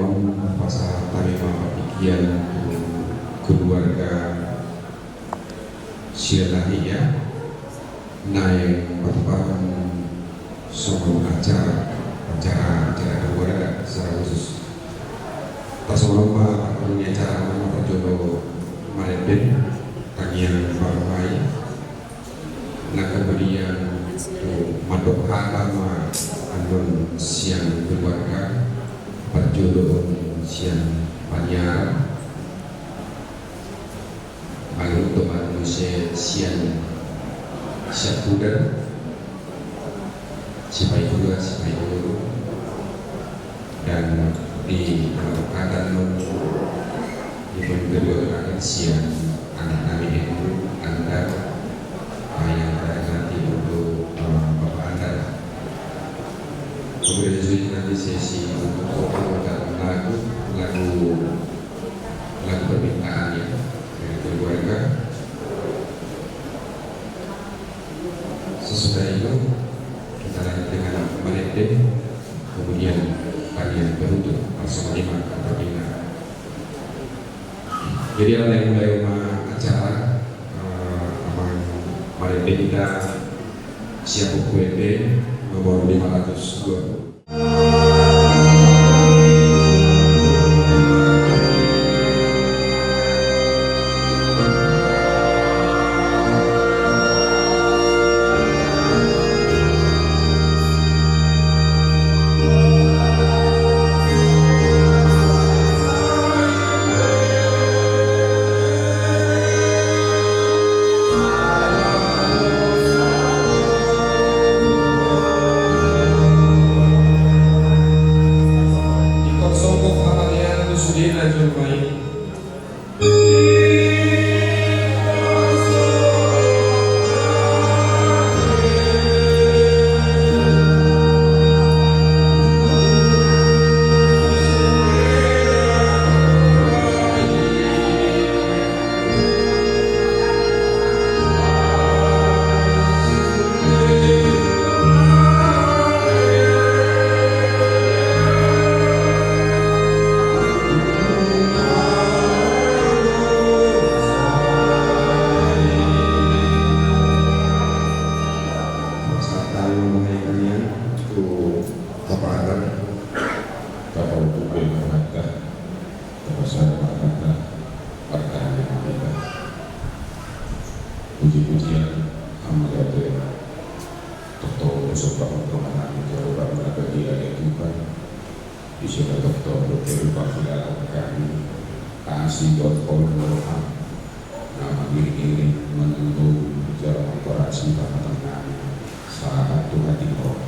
Panginoon pasal kami mapapikian keluarga Sialahia naik patuparan sebelum acara keluarga secara khusus Tasoloma dunia acara nama terjodoh Maleben tagihan Barbai nah kemudian mandok agama andon siang keluarga perjodoh siang panyar baru untuk manusia siang siap kuda sipai dulu dan di keadaan di kedua akan siang anak kami itu anda yang nanti untuk bapak anda kemudian nanti sesi untuk foto dan lagu permintaan ya dari keluarga. Sesudah itu kita lanjut dengan Maleden, kemudian kalian beruntut bersama lima berbina. Jadi ada yang mulai acara Maleden kita siap UPD nomor 520. Puji-pujian amat Doktor Sobat Pertemanan Jawa bagi ayat Tuhan Isyara Doktor Fafila kami kasih Doktor Doa nama diri menunggu jalan operasi pada tengah saat Tuhan Timur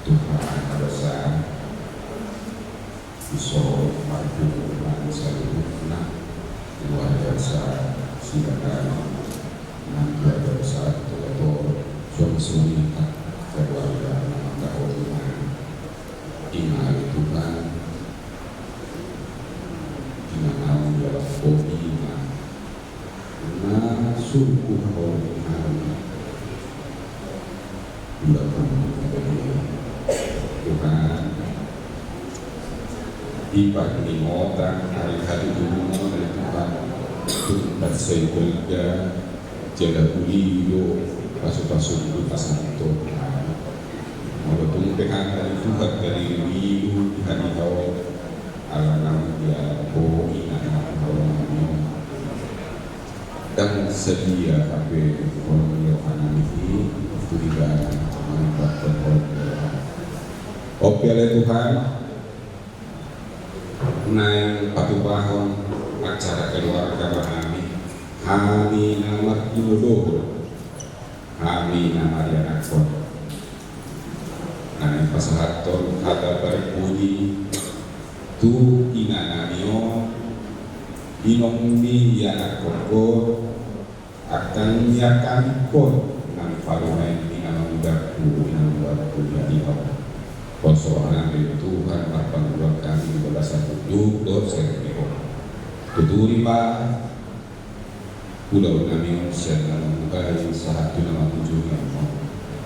Tuhan besar Isol Marfu Mansaluna luar biasa silakan luar biasa Doktor Johnson keluarga nama Tuhan ingat Tuhan ingat adalah Bobina nah sungguh orang belakang Tuhan ibadah limotan hari-hari dulu dari Tuhan Tuhan sehingga jaga kuliyo pasuk-pasuk itu pasanto walaupun PKK itu Tuhan dari wilu hari kau alam ya po inana orang dan sedia HP orang ini itu tidak manfaatkan orang oke oleh Tuhan naik patu bahon acara keluarga kami nama Yudo kami nama Yanakon naik pasahaton kata berpuji tu inanamio inombi Yanakon akan yakan kon nang parumen inamudakku yadihau konsolan dari Tuhan berpanggulan kami berdasar tujuh dosen tuturi pak pulau kami siapa membuka satu nama tujuhnya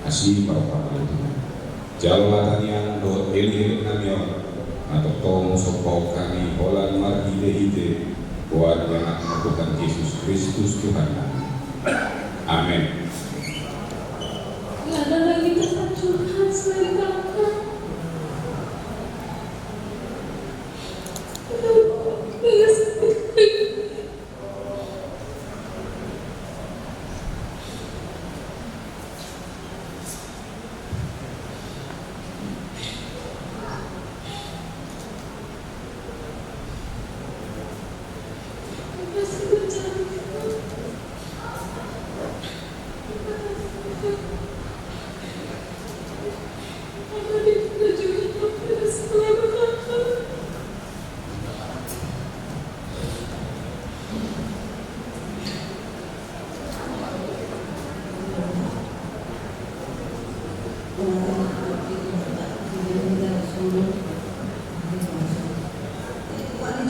asli para Tuhan jalan yang do elir kami atau tong sopau kami holan marhide-hide buat yang akan Tuhan Yesus Kristus Tuhan kami. Amin. Gak ada lagi tempat curhat selain Kakak. Dia sendiri.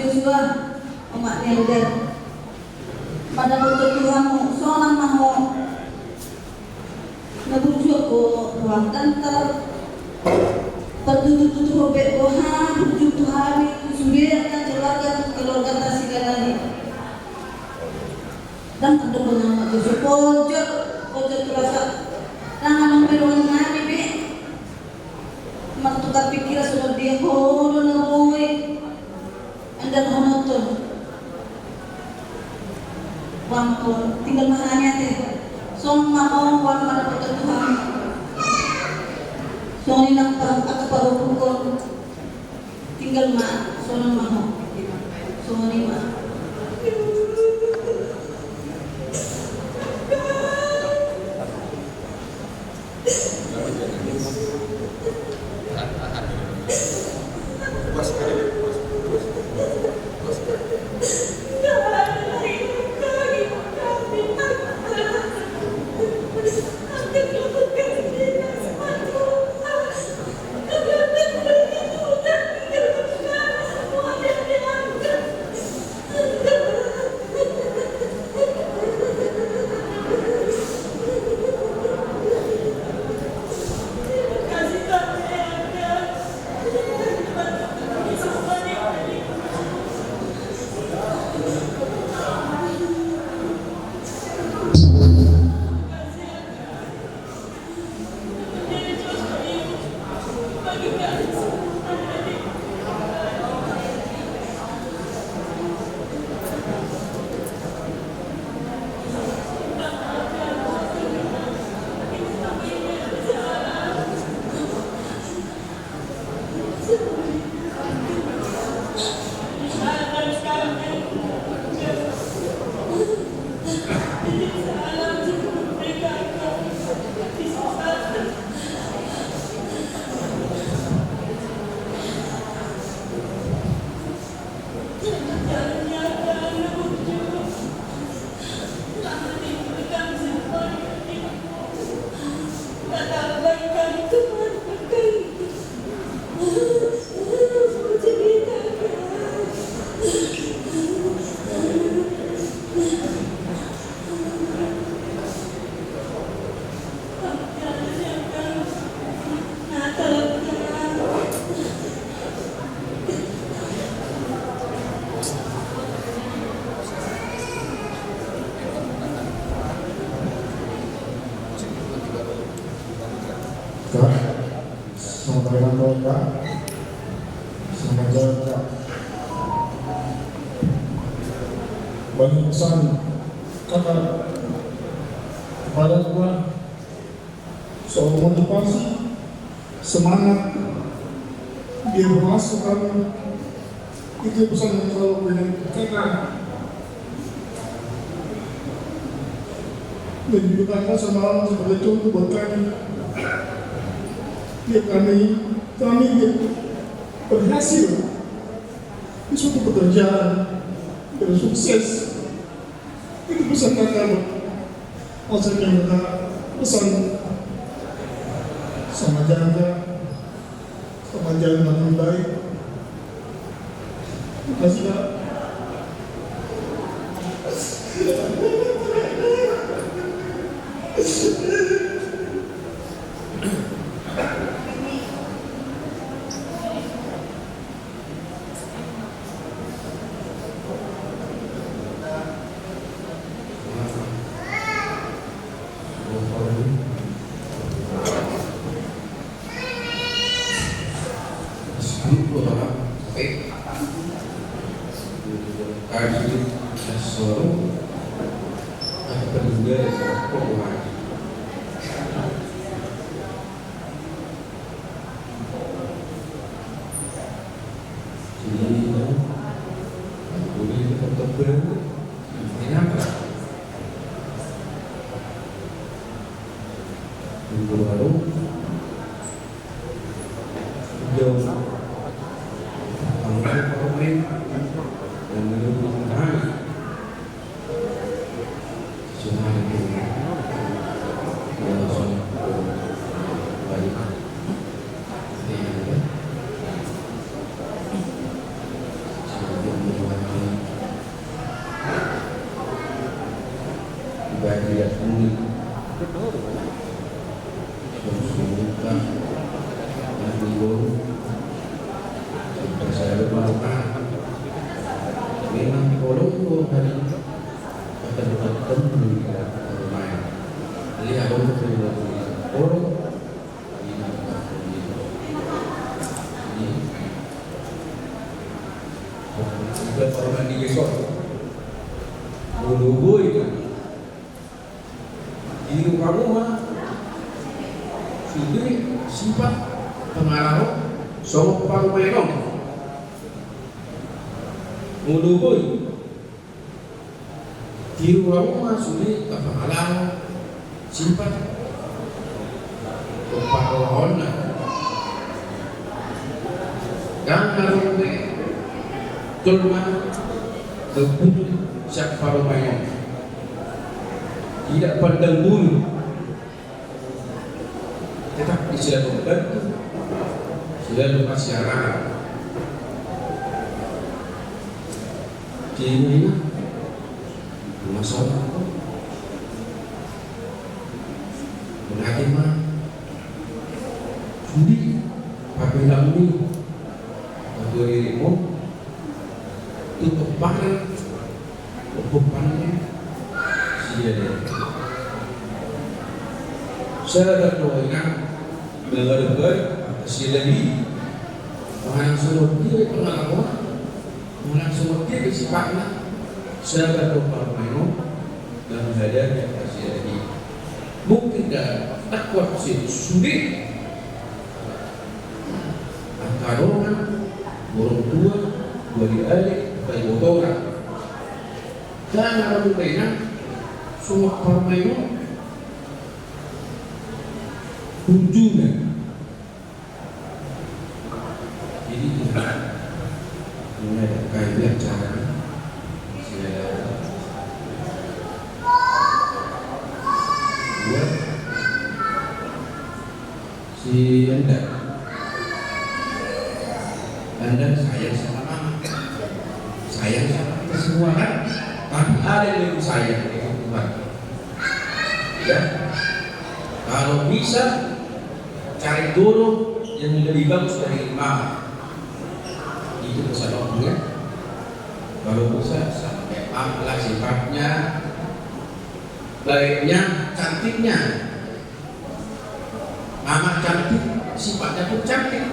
Joshua, umat Nelder, pada waktu Tuhanmu, seorang mahu nabujuk ko ruang kantor, tertutup robek bohan, tujuh hari, sudah kan keluarga tasik lagi. Dan ada pengamat Joshua, pojok terasa, tangan memperluan nani be, mertukar pikiran sudah dia holo naboi. Anda menonton, wangko tinggal mahanya teh, song mau wan pada Tuhan, song ini nampak aku baru pukul, tinggal mah, song mau, song ini mah. Selamat doa, selamat jaga. Banyak pesan kakak kepada Tuhan soal motivasi, semangat, biar berhasil kami. Itu pesan yang selalu pengen kakak. Dan juga kakak semalam sebagai contoh buat kami. Ya kami berhasil di suatu pekerjaan bersukses. Itu pesan kakak. Maksudnya kakak pesan sama jaga, sama jalan yang baik. Terima kasih kak. grupo orang oke kali solo akan menjadi sebuah jadi boleh tetap ini apa baru jauh orang yang menurut kami semua itu langsung balik ibadah unik semoga nanti baru saya bermanfaat memang kalau hari akan bertemu di rumah lihat orang juga orang di besok menunggu itu di kamu mah sudah sifat pengaruh sok paru menong menunggu di kamu mah sudah pengaruh sifat paruhon dan kalau Tulma berbunuh siap paruh menong tidak pandang bulu tetap selalu membantu selalu kasih arahan ini masalah menghakimah sudi pakai lamuni atau dirimu untuk pakai bebannya saya doakan mengerti hasil lagi orang semua dia pengalaman orang semua dia sifatnya saya doa mainu dan belajar hasil lagi mungkin dah tak kuat sih sulit antara orang tua wali alik bayi orang dan orang lainnya semua permainan kunjungan jadi kita mengenai acara buat si anda sayang sama mama sayang sama kita semua kan tapi ada yang lebih sayang dengan Tuhan ya kalau bisa cari guru yang lebih bagus dari imam itu pesan ya kalau bisa sampai apalah sifatnya baiknya cantiknya mama cantik sifatnya pun cantik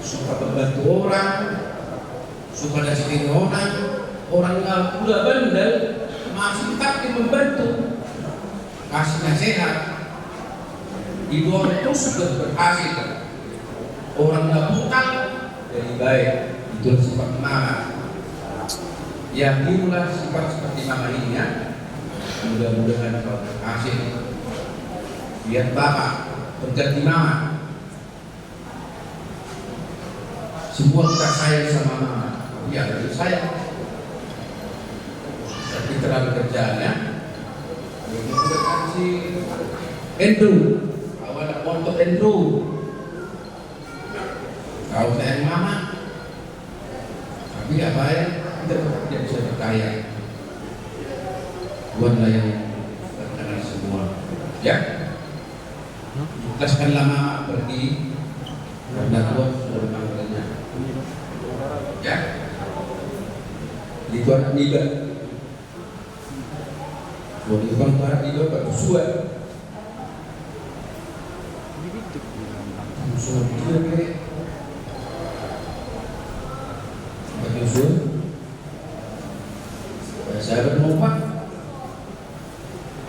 suka membantu orang suka nasihatin orang yang udah bandel masih tetap membantu kasih nasihat itu orang itu sudah berhasil orang yang hutang dari baik itu sifat mama yang inilah sifat seperti mama ini ya mudah-mudahan kalau berhasil biar bapak berganti mama semua kita sayang sama mama ya itu sayang tapi terlalu kerjaannya kita kasih Andrew awal untuk Andrew kalau sayang mama tapi apa ya kita tidak bisa percaya buatlah yang terkenal semua ya ikhlaskanlah mama pergi karena Tuhan sudah memanggilnya ya di Tuhan juga boleh Tuhan Tuhan juga Pak Joshua Joshua juga usul. Sahabat Muhammad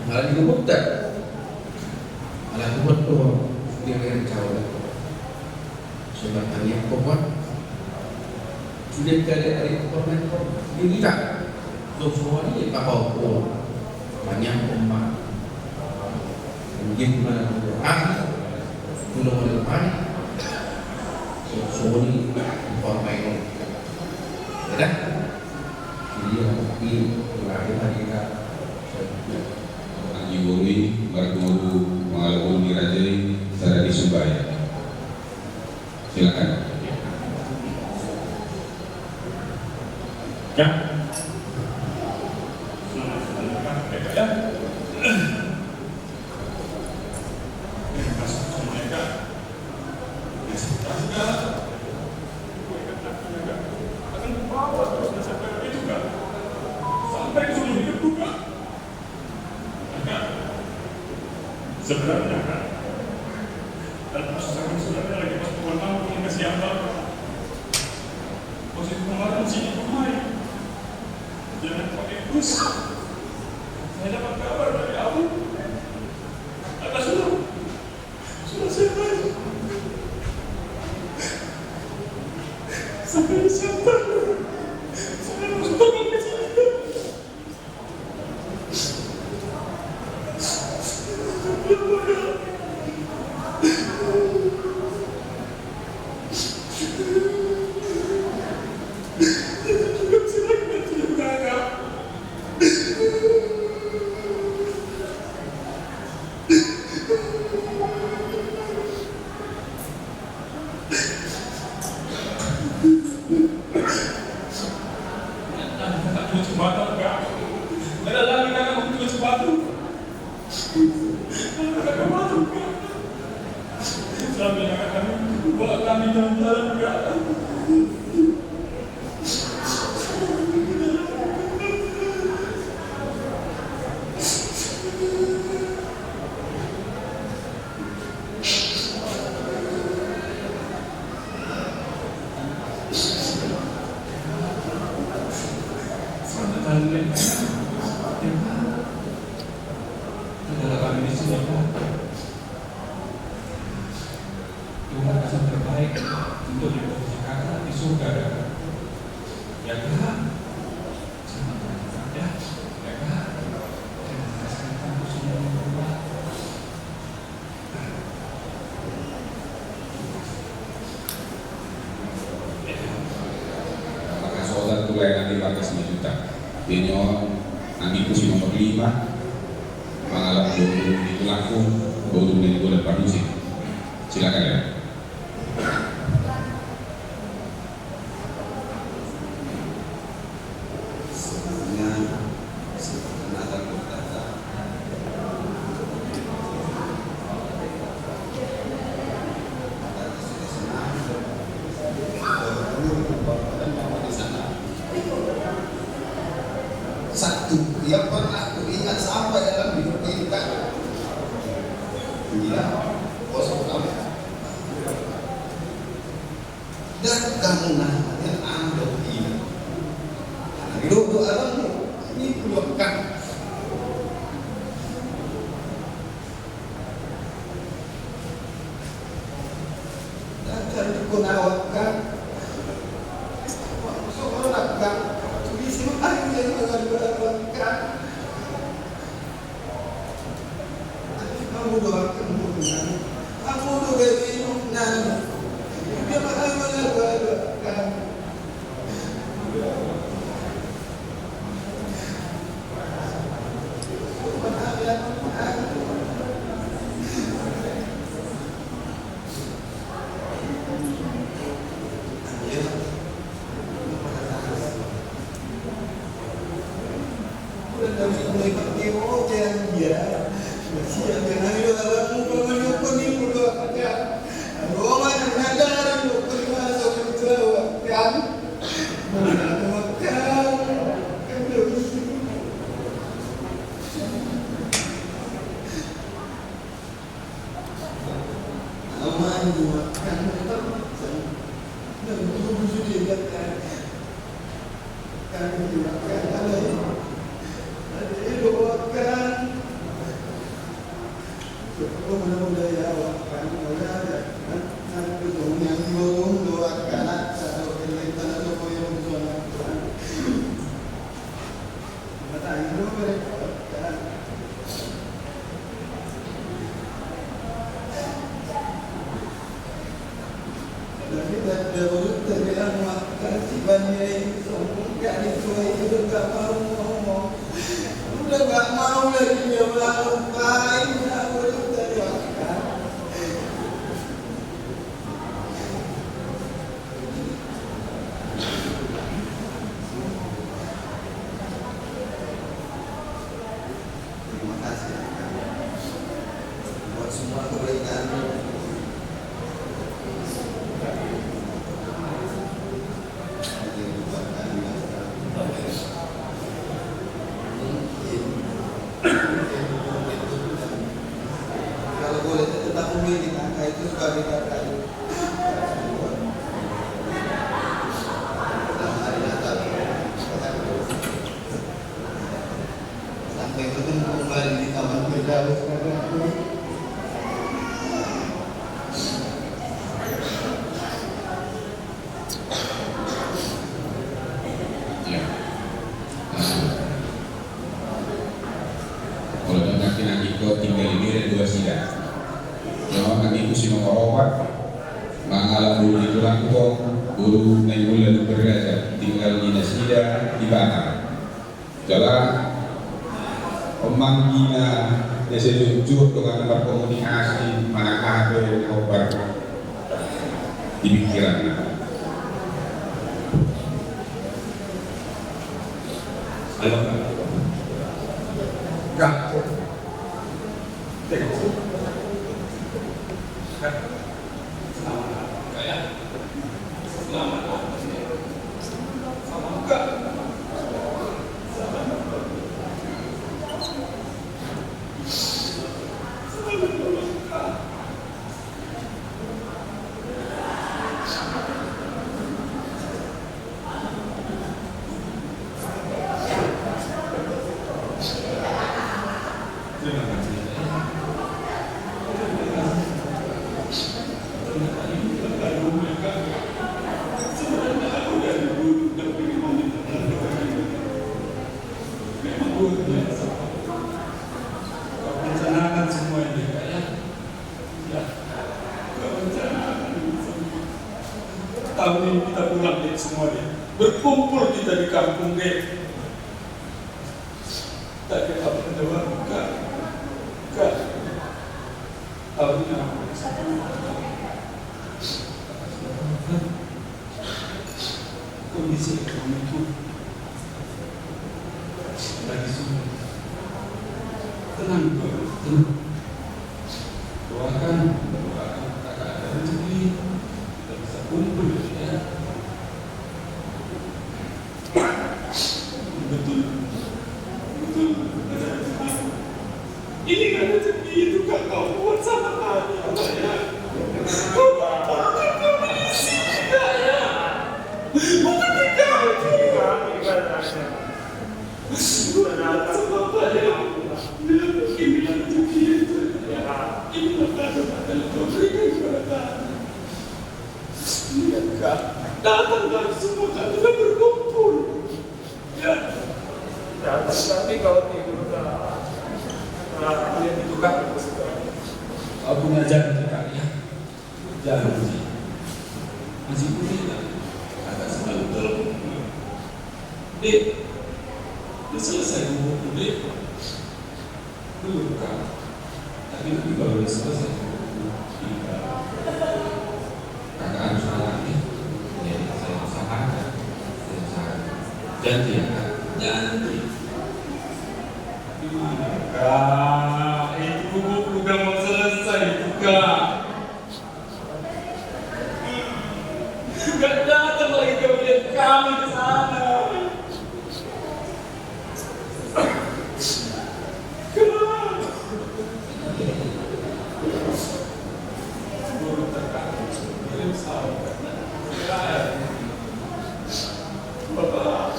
malah digubukkan, malah buat doang dia yang jauh. Sebab kami kuat sudah dari korban ini tak semua ini kapal banyak umat mungkin mana pulau depan semua ini korban ya jadi di hari Anjinguri berguru mengalami dirajai secara disembaya. Silakan. Ya. Sebenarnya kan, dan pasangan sebenarnya lagi pas pulang punya siapa? Posisi kemarin sini pemain, jangan pakai bus. Saya dapat kabar dari Abu, kata sudah selesai. Sampai Desember, saya harus turun ke sini. Adalah kami di sini, Pak. Tuhan kasih terbaik untuk diposisi kakak di surga, ya Kak. Sama Kak, ya Kak. Terima kasih kamu sudah berubah. Apakah saudara tulai nanti pakai 1 juta? Ini nanti kursi nomor 5 malam 20 itu laku 20 menit bulan produksi. Silakan ya. Satu yang pernah aku ingat sampai dalam hidup kita, dia kosong kamu datanglah yang anda ini doa alammu ini keluarkan dan kunawakan soalkan tulis ayo yang mengadukan kamu doakan hubungan aku doakan hubungan dia akan mengadukan Udah gak mau lagi dia melakukan aku udah doakan. Terima kasih buat semua kebaikan. Kalau boleh tetap memilih angka itu sebagai kata dalam hari Natal sampai bertemu kembali di taman Firdaus. Ya. Kalau nanti kau tinggal ini ada 2 sidang. Yang nanti itu si nomor 4 mengalah dulu di tulang kau guru naik lalu bergaja tinggal di Nasida di Batam. Jalan pemanggina desa jujur dengan berkomunikasi manakah yang kau di pikiran. Halo. Enggak. Rencanakan semua ini ya. Tahun ini kita pulang deh semuanya. Berkumpul kita di kampung deh. Tak kita berdoa enggak. Tahun ini kondisi ekonomi itu lagi sulit. Tenang, doakan kakak ada rezeki, kita bisa kumpul ya. Betul. Ini kan rezeki itu kan kau buat sama kami ya. Kau komisi juga ya. Bukan datang dari semua kami berkumpul ya. Datang tapi kalau tidur lihat itu kan aku punya janji kali ya, janji masih punya agak sebel dek udah selesai buku dek belum kan, tapi nanti kalau udah selesai kakak harus alami. Jadi saya usahakan, janji ya kak, janji. Kak, itu buku udah mau selesai itu kak. Gak datang lagi kau lihat kami ke sana. Bapak,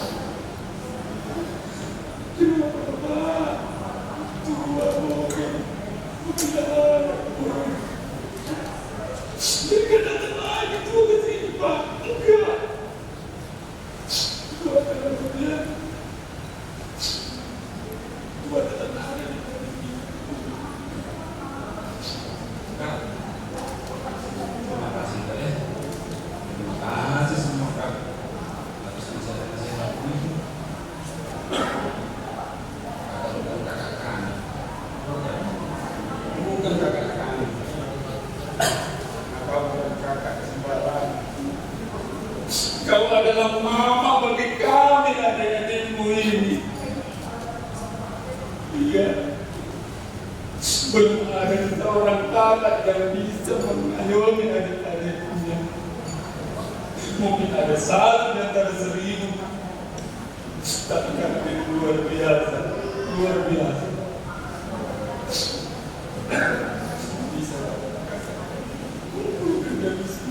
bapak yang bisa mengayomi adik-adiknya. Mungkin ada satu di antara 1000, tapi karena ini luar biasa, luar biasa. Bisa katakan, tidak bisa.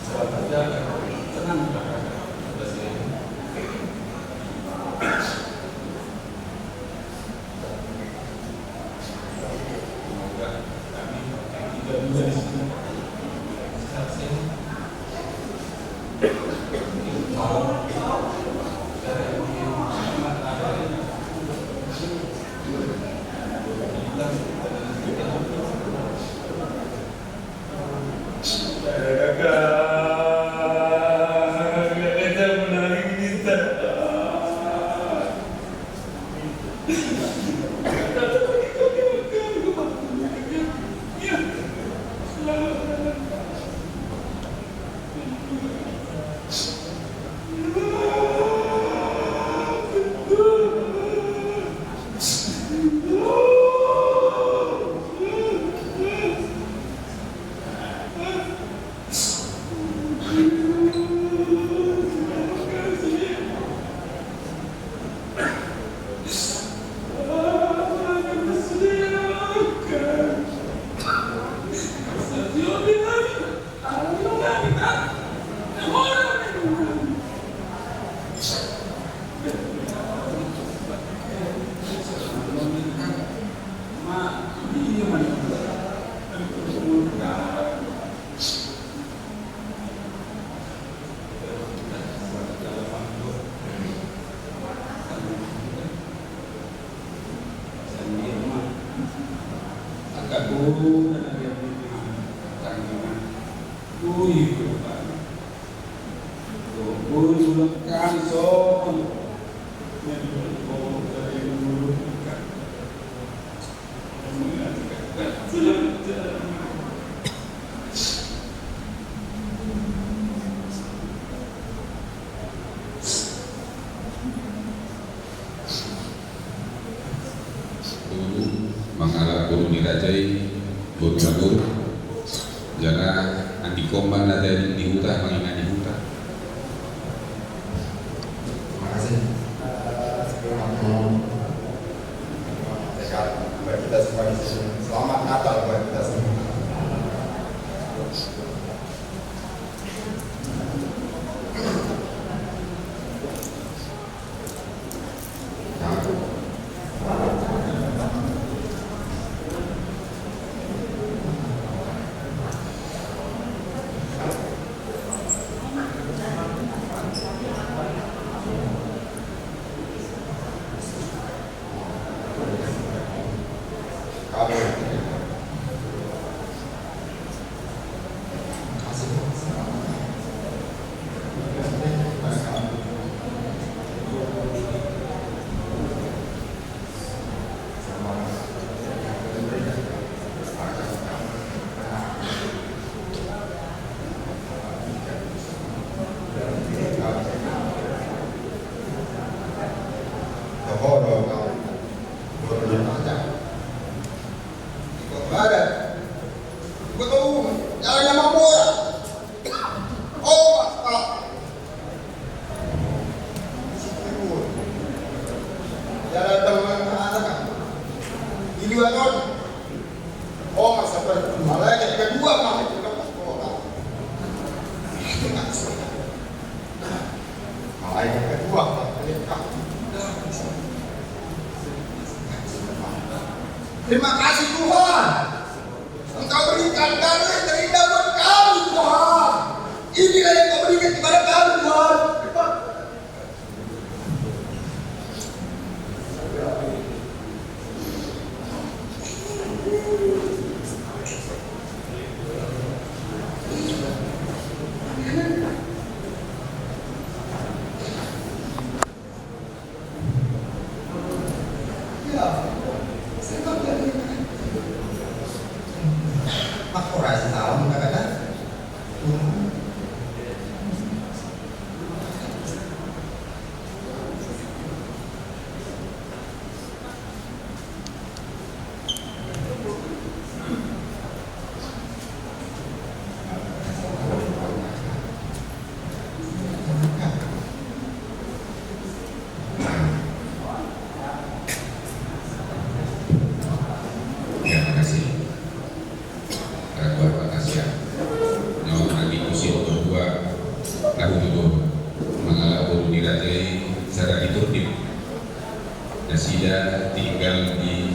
Selamat jalan, tenang kakak. Mangalah guru dirajai guru jaga anti komban dari di hutan mengingat di hutan. Terima kasih. Sehat buat kita semua di sini. Selamat Natal buat kita semua. Terima kasih Tuhan, Engkau berikan karya yang terindah buat kami Tuhan. Inilah yang Kau berikan kepada kami Tuhan. Aku rasa salah kata-kata.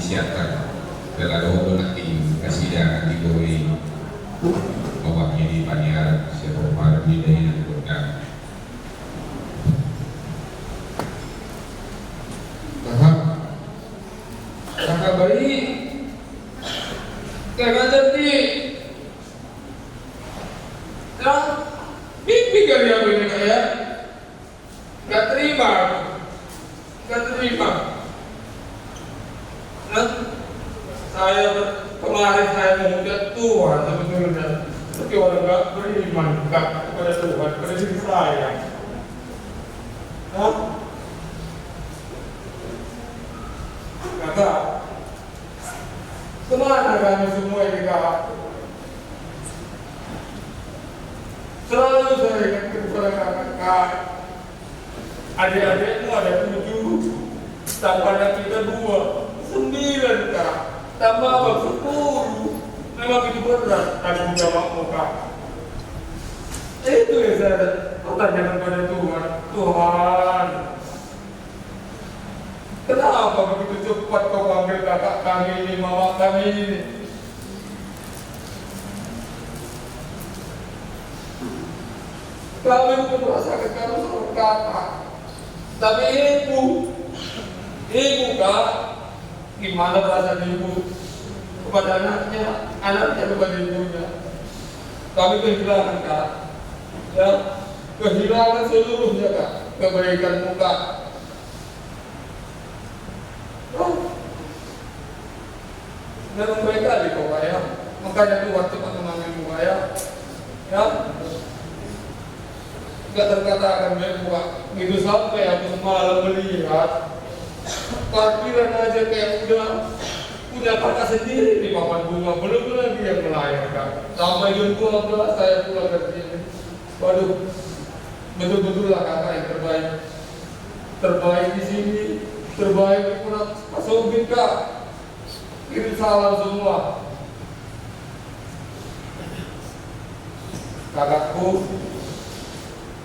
disiapkan kalau nanti kasida diberi mewakili paniar siapa para bidai dan program. Kakak bayi, kakak cantik, nah, mimpi kali aku ini kayak, gak terima, nah, saya kemarin saya mengucap Tuhan sebetulnya, tapi orang gak beriman kepada Tuhan, kepada diri saya, nah, kakak. Kemana kami semua ini kak? Selalu saya ingatkan kepada kakak. Adik-adikmu ada 7, tambah anak kita 2, 9 kak. Tambah abang 10. Memang itu berat tanggung jawabmu kak. Itu yang saya pertanyakan pada Tuhan. Tuhan, kenapa begitu cepat kau panggil kakak kami ini, mama kami ini? Kami pun merasakan kamu seorang kakak. Tapi ibu kak, gimana perasaan ibu kepada anaknya kepada ibunya? Kami kehilangan kak, ya, kehilangan seluruhnya kak, kebaikanmu kak. Memang baik kali kau ayah, makanya Tuhan cepat memanggilmu ayah, ya. Gak terkatakan memang begitu sampai aku semalam melihat parkiran aja kayak udah kakak sendiri di papan bunga, belum lagi yang melahirkan. Sampai jam 12 saya pulang ke sini. Waduh, betul-betul lah kakak yang terbaik di sini. Terbaik di Pulau Pasogin kak. Kirim salam semua. Kakakku,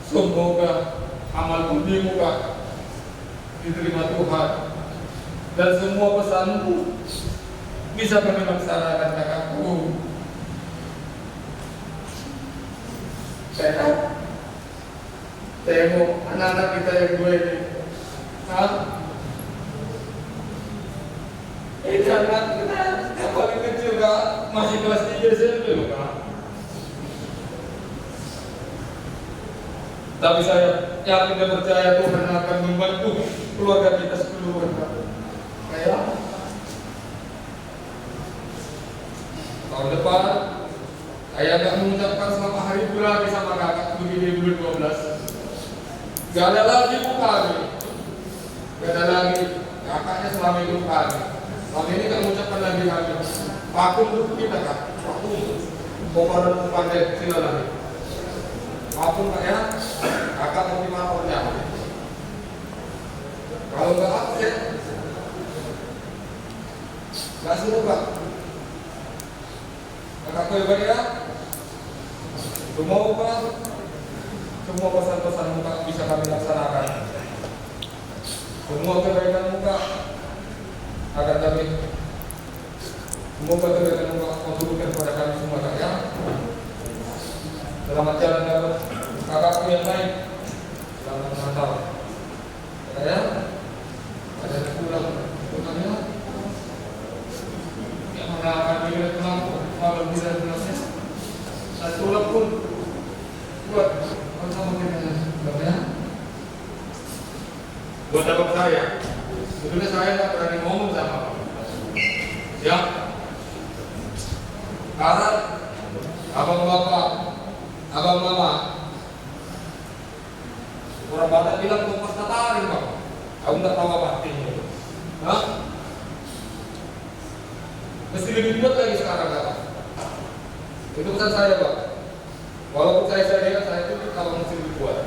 semoga amal budimu kak diterima Tuhan dan semua pesanmu bisa kami laksanakan kakakku. Sehat. Tengok anak-anak kita yang 2 ini. Ini anak kita yang paling kecil kak, masih kelas 3 SMP loh kak. Tapi saya yakin dan percaya Tuhan akan membantu keluarga kita seluruhnya kak. Kayak tahun depan saya akan mengucapkan selamat hari ibu lagi sama kakak begini 2012. Gak ada lagi kami, gak ada lagi kakaknya selama hidup kami. Kami ini kan mengucapkan lagi kami. Vakum untuk kita kak, vakum. Pokoknya pandai sila lagi. Vakum kak ya, kakak mau terima orangnya. Kalau nggak absen, nggak suruh kak. Kakak hebat ya. Semua pesan-pesan muka bisa kami laksanakan. Semua kebaikan muka akan kami. Semua kebaikan muka kontribusikan kepada kami semua kak ya. Selamat jalan dapat kakakku yang lain. Selamat Natal. Ya. Ada pulang pulangnya. Yang mana akan dilihat pulang malam tidak pulangnya. Dan pulang pun buat sama kita ya. Buat abang saya. Sebetulnya saya nggak berani ngomong sama ya. Karena abang bapak, abang mama, orang Batak bilang tuh pas tarik bang. Aku nggak tahu apa artinya. Hah? Mesti lebih kuat lagi sekarang Pak. Itu pesan saya Pak. Walaupun saya lihat saya itu kalau mesti lebih kuat.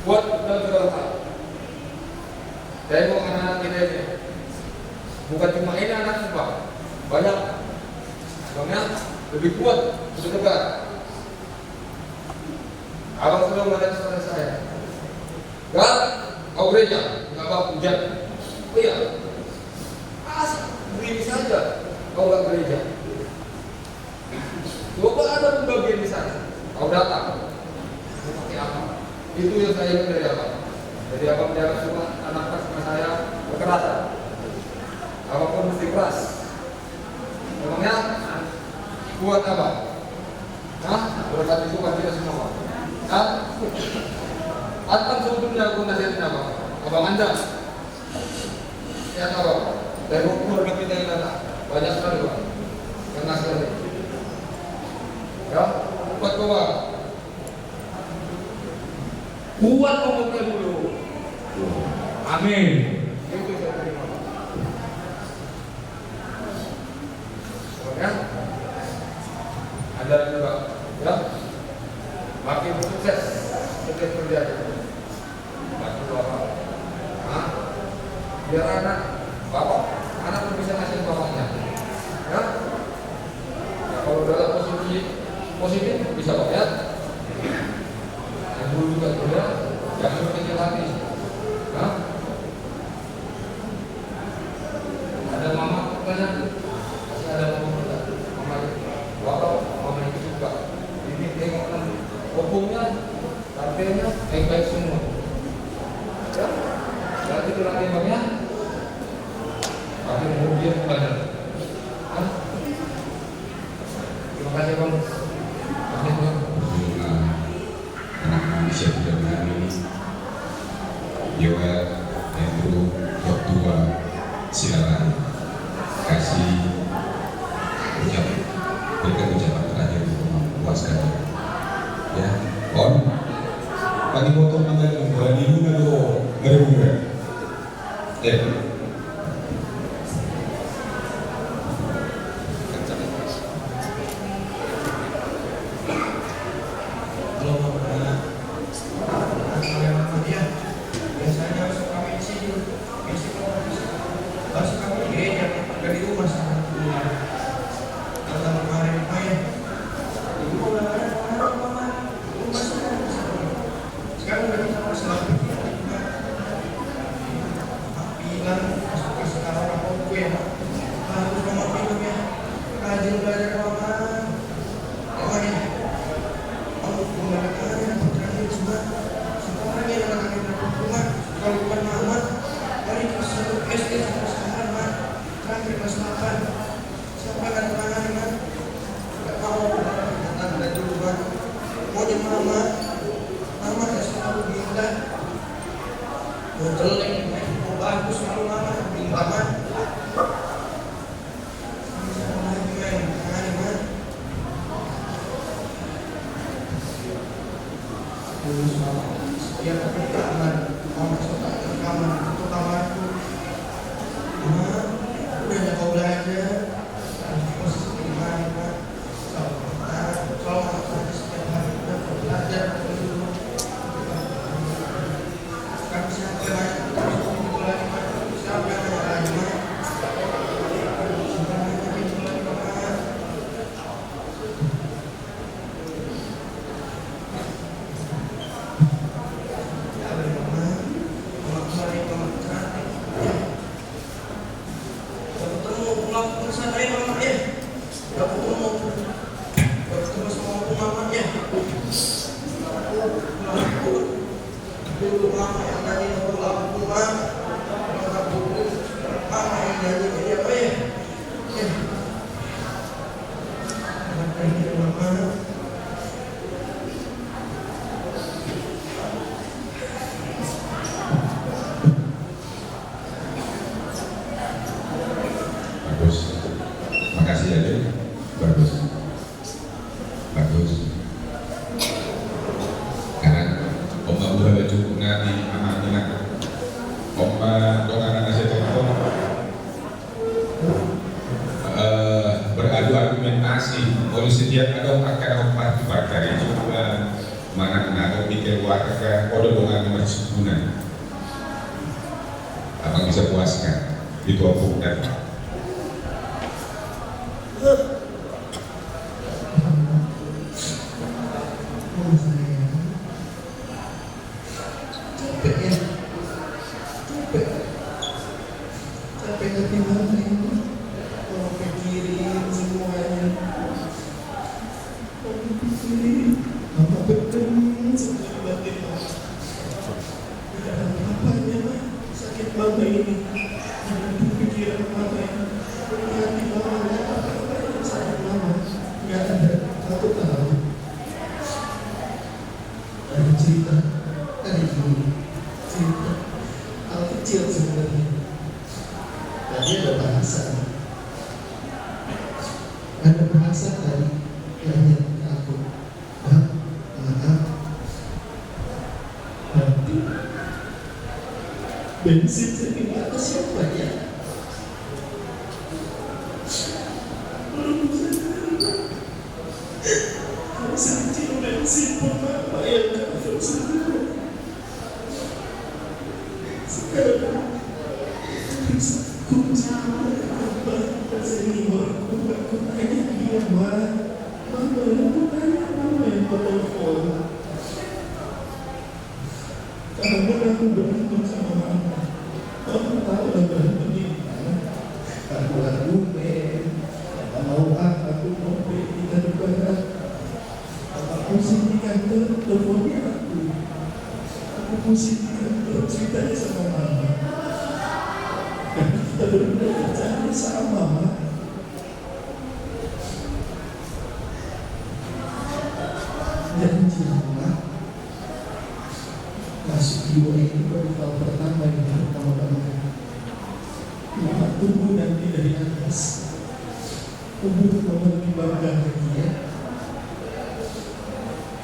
Kuat dalam segala hal. Saya mau anak-anak kita ini. Bukan cuma ini anak Pak. Banyak. Abangnya lebih kuat, lebih tegar. Abang selalu mengatakan kepada saya, "Gak, kau gereja, gak apa hujan." Oh iya, asal saja kau ke gereja. Coba ada pembagian di sana, kau datang. Seperti apa? Itu yang saya ingin dari Abang. Jadi Abang jangan cuma anak sama saya kekerasan. Abang pun mesti keras. Memangnya buat apa? Hah? Berkat itu kan kita semua. Hah? Atang sebetulnya aku nasihatin Abang. Abang anda. Lihat Abang. Dari keluarga kita yang datang banyak sekali Bang. Kena sekali. Ya, kuat kau Bang. Kuat ngomongnya dulu. Amin. Itu saya terima. Ya. Anda juga, ya. Makin sukses setiap kerjanya. Tak perlu apa. Hah? Biar anak pun bisa ngasih bapaknya. Ya. Ya, kalau dalam positif bisa Pak ya. Yang dulu juga dia, jangan berkecil hati. Hah? Ada mama banyak, masih ada mama muda. Mama bapak, mama itu juga. Ini tengok kan, hukumnya, tarbiahnya baik-baik semua. Ya, berarti itu lagi bangnya. Kami kemudian kepada. Hah? Terima kasih Bang. Terima kasih Bang. Anak manusia tidak benar ini. Yoel, Andrew, Dr. silakan kasih berikan ucapan terakhir untuk memuaskan. Ya, on. Pagi motor tinggal berani dulu lo berubah. Ya. beradu argumentasi polisi dia ada akan hormat dari juga mana ada pikir warga kode dengan nomor sebulan abang bisa puaskan itu opung dan Capek hati mana ini? ada bahasa dari langit ke aku, maaf, nanti bensin jadi atas siapa ya? Bensin bensin pun apa yang kau sendiri? Sekarang ku jangan apa senior aku tanya dia mama aku tanya mama yang telepon karena aku berantem sama mama. Kamu tahu lah berantem di mana? Aku argumen, mau aku mau kita bergerak. Aku pusing di kantor, teleponnya aku pusing di kantor ceritanya sama mama. Kita berdua bercanda sama mama. Janji mama masuk jiwa ini baru tahun pertama ini pertama kali. Mama tunggu nanti dari atas. Tunggu mama lebih bangga lagi ya.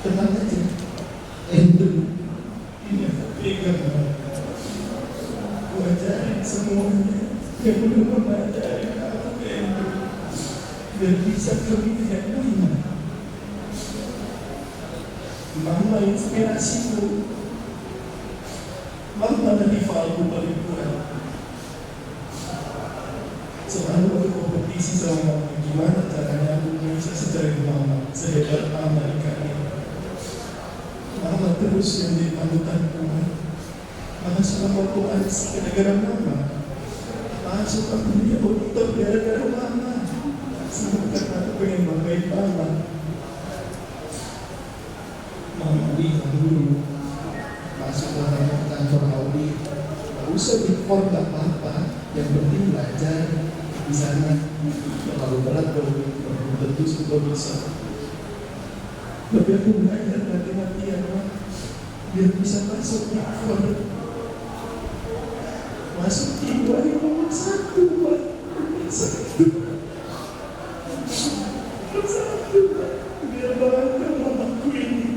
Tenang aja. Andrew ini aku pegang mama. Aku ajarin semuanya yang belum mama ajarin aku ke Andrew biar bisa kami dengan mama. Mama inspirasiku. Mama dan rivalku paling kuat. Selalu aku kompetisi sama mama. Gimana caranya aku bisa sejaring mama, sehebat mama di kalian. Mama terus yang jadi panutanku. Mama selama waktu aksi gara-gara mama. Masuk aku punya auditor gara-gara mama. Semua karena aku pengen banggain mama. Mama bilang dulu masuk ke kantor audit, nggak usah big four nggak apa-apa, yang penting belajar di sana. Kalau berat belum tentu sudah bisa. Tapi aku belajar mati-matian biar bisa masuk big four. Masuk jiwa yang nomor satu, biar bangga mamaku ini.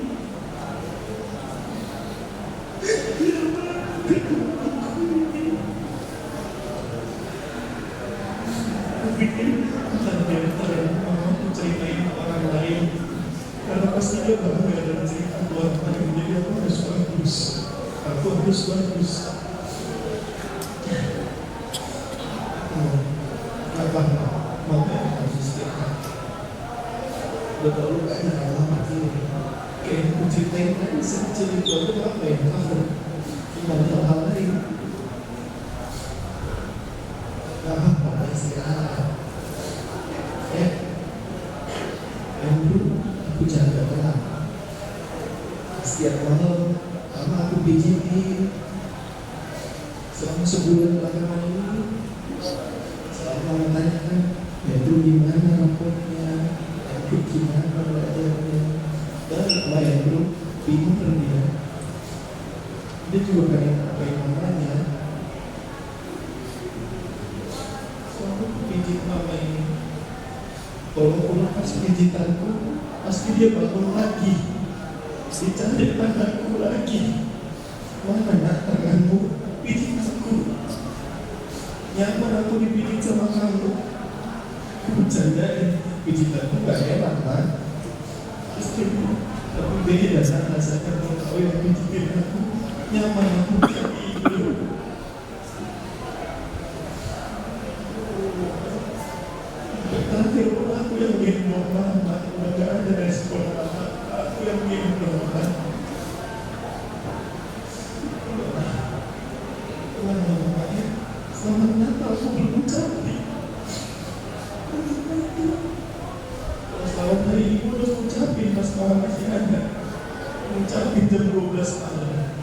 Karena pasti dia bangga dan cerita buat aku, jadi aku harus bagus. Aku harus bagus. Apa? Mama yang harus istirahat. Udah terlalu banyak lama ini. Kayak aku ceritain tadi sekecil itu aku apa yang kamu? Gimana hal lain? Gak apa-apa istirahat. Ya. Yang dulu aku jaga tenang. Setiap malam karena aku pijitin selama sebulan belakangan ini. Selama menanyakan itu gimana rapotnya, itu gimana belajarnya. Dan yang belum pinter dia juga pengen ngapain mamanya. Soalnya aku pijit mama ini. Kalau pulang pas pijitanku, pasti dia bangun lagi. Dicari tanganku lagi. Mana nak tanganmu? Pijit aku. Nyaman aku dipijit sama kamu. Aku bercandain, pijitanku gak enak kan? Tapi beda rasanya kalau kau yang pijitin aku. Nyaman aku bisa tidur. Terakhir aku yang gendong mama, udah gak ada respon mama. Aku yang gendong mama. Selamat Natal, aku belum ucapin. Selamat hari Ibu udah ucapin pas mama masih ada. Ucapin jam 12 malam.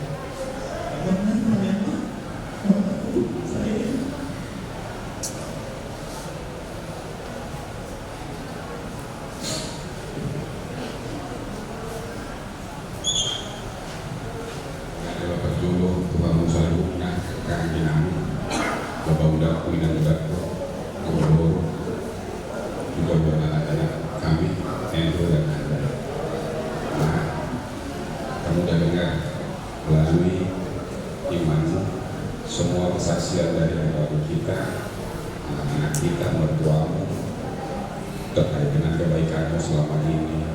Selamat Natal ya, mamaku, sayang. Ada Bapak Jolo, Bapak Musa Luna, Kang Ginang, Bapak Udah, Pinang Udah, Gobor, juga buat anak-anak kami, Endo dan Anda. Nah, kamu udah dengar melalui imanmu semua kesaksian dari keluarga kita, anak-anak kita, mertuamu, terkait dengan kebaikanmu selama ini,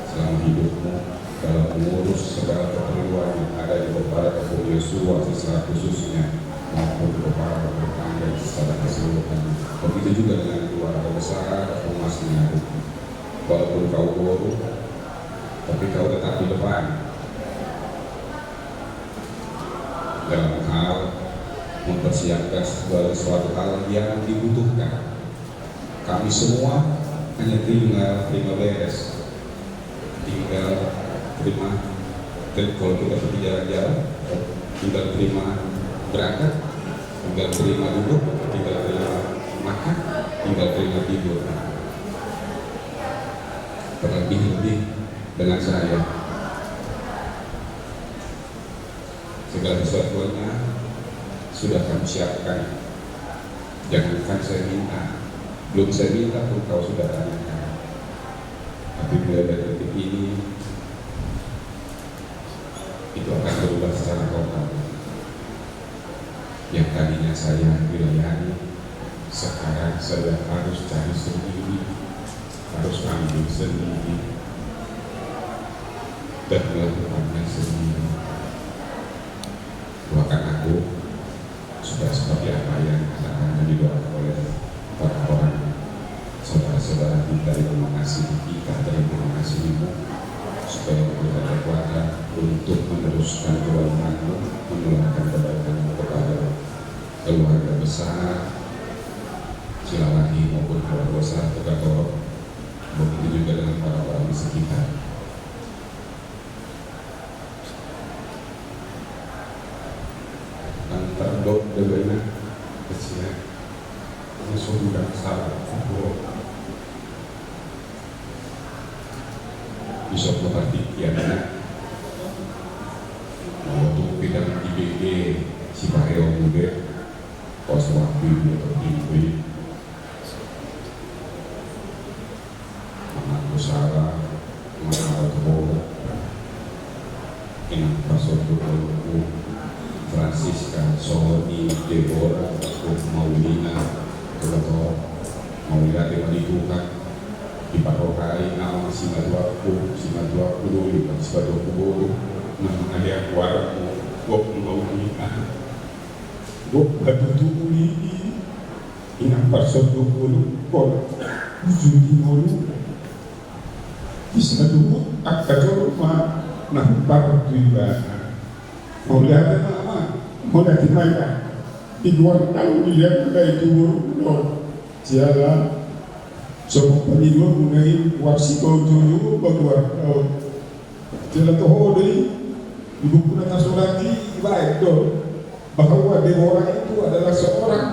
selama hidupmu, dalam mengurus segala keperluan yang ada di beberapa Bapak Yosua secara khususnya maupun beberapa bertangga secara keseluruhan. Begitu juga dengan keluarga besar Mas Ngaru. Walaupun kau bodoh, tapi kau tetap di depan dalam hal mempersiapkan segala sesuatu hal yang dibutuhkan. Kami semua hanya tinggal beres, tinggal terima. Dan kalau kita pergi jalan-jalan, tinggal terima berangkat, tinggal terima duduk, tinggal terima makan, tinggal terima tidur. Terlebih-lebih dengan saya, segala sesuatunya sudah kami siapkan. Jangankan saya minta, belum saya minta pun kau sudah tanyakan. Tapi mulai dari detik ini itu akan berubah secara total. Yang tadinya saya dilayani, sekarang saya harus cari sendiri, harus ambil sendiri, dan melakukannya sendiri. Doakan aku supaya seperti apa yang akan didoakan oleh orang-orang saudara-saudara kita yang mengasihi kita dan yang mengasihimu, supaya kita berkuatan untuk meneruskan kebaikanmu, menularkan kebaikanmu kepada keluarga besar Cilawahi maupun keluarga besar Tegatoro, begitu juga dengan para orang di sekitar. Antar dok debena kecil, musuh muda salah, bisa memperhatikannya. Waktu kita di BG si Pareo Mude, pos waktu atau tinggi, anakku Sarah, mengenal Bola, yang pasal berlaku, Francisca, Sony, Deborah, Maulina, atau Maulina Tuhan di parokai nama si matuaku dulu, si matuaku bodoh, nama ada warmu, gua Maulina, gua batu tuli, inang pasal 20, kol, ujung dulu, bisa dulu, akador rumah, nampak juga. Mau lihat apa? Mau lihat mereka di 2 tahun dilihat mereka itu jalan semua penjual mengenai warsiko dulu berdua jalan toho dari ibu punya nasolati baik dong bahwa Deborah itu adalah seorang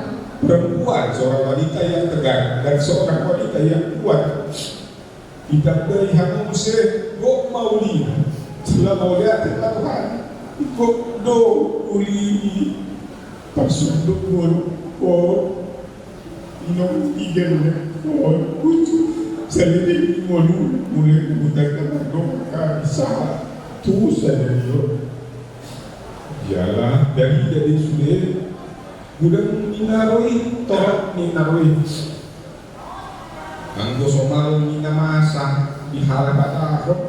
perempuan, seorang wanita yang tegar dan seorang wanita yang kuat. Kita dari Hanuse go Maulina setelah mau lihat Tuhan ikut do uli pasuk dukun ko inong igen ko kucu salide molu mulai mudahkan dong bisa tu sadio jalan dari sudah mudah minaroi torak minaroi anggo somal minamasa di halaman akhirat